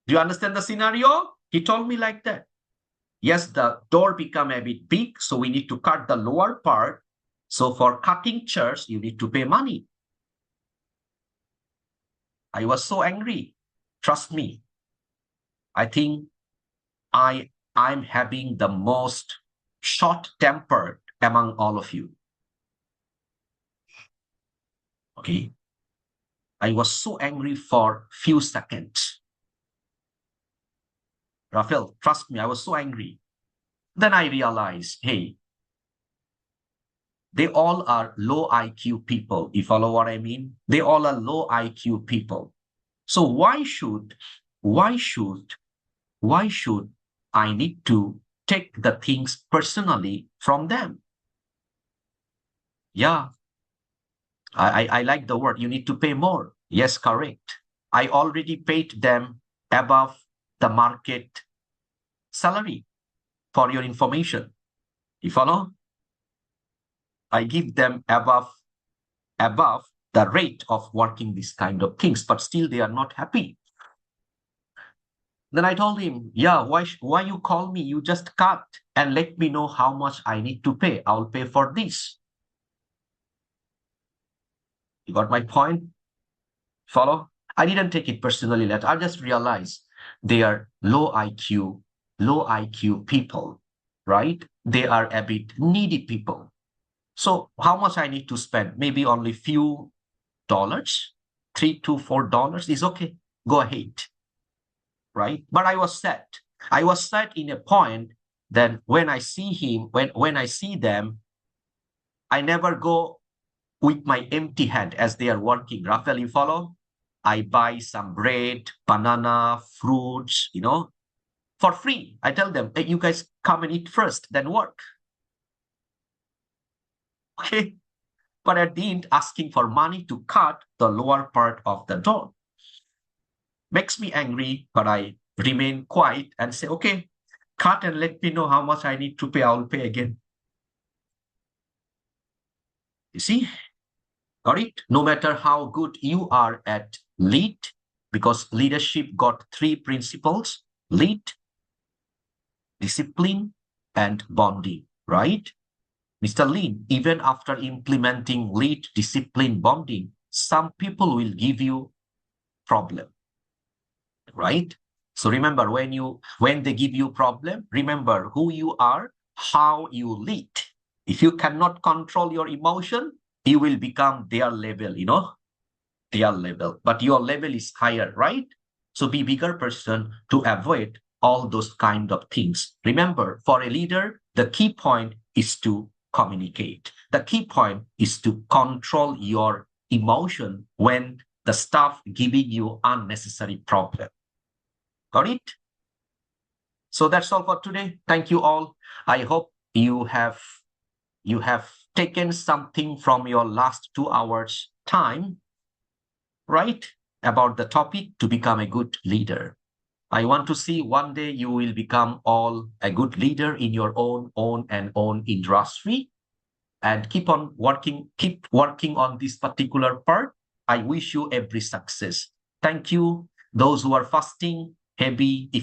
Do you understand the scenario? He told me like that. Yes, the door become a bit big, so we need to cut the lower part. So for cutting chairs, you need to pay money. I was so angry. Trust me. I think I'm having the most short-tempered among all of you. Okay. I was so angry for few seconds. Rafael, trust me, I was so angry. Then I realized, hey, they all are low IQ people. You follow what I mean? They all are low IQ people. So why should I need to take the things personally from them? Yeah, I like the word. You need to pay more. Yes, correct. I already paid them above the market salary for your information. You follow? I give them above the rate of working these kind of things, but still they are not happy. Then I told him, yeah, why you call me? You just cut and let me know how much I need to pay. I'll pay for this. You got my point? Follow? I didn't take it personally later. I just realized they are low IQ people, right? They are a bit needy people. So how much I need to spend? Maybe only few dollars, $3 to $4 is okay. Go ahead, right? But I was sad. I was sad in a point that when I see him, when I see them, I never go with my empty hand as they are working. Rafael, you follow? I buy some bread, banana, fruits, for free. I tell them, hey, you guys come and eat first, then work. Okay. But at the end, asking for money to cut the lower part of the door makes me angry, but I remain quiet and say, okay, cut and let me know how much I need to pay. I'll pay again. You see? Got it? No matter how good you are at lead, because leadership got 3 principles: lead, discipline, and bonding, right? Mr. Lin, even after implementing lead, discipline, bonding, some people will give you problem, right? So remember, when they give you problem, remember who you are, how you lead. If you cannot control your emotion, you will become their level, their level. But your level is higher, right? So be bigger person to avoid all those kind of things. Remember, for a leader, the key point is to communicate. The key point is to control your emotion when the staff giving you unnecessary problem. Got it? So that's all for today. Thank you all. I hope you have taken something from your last 2 hours time, right? About the topic to become a good leader. I want to see one day you will become all a good leader in your own industry, and keep working on this particular part. I wish you every success. Thank you. Those who are fasting, heavy, if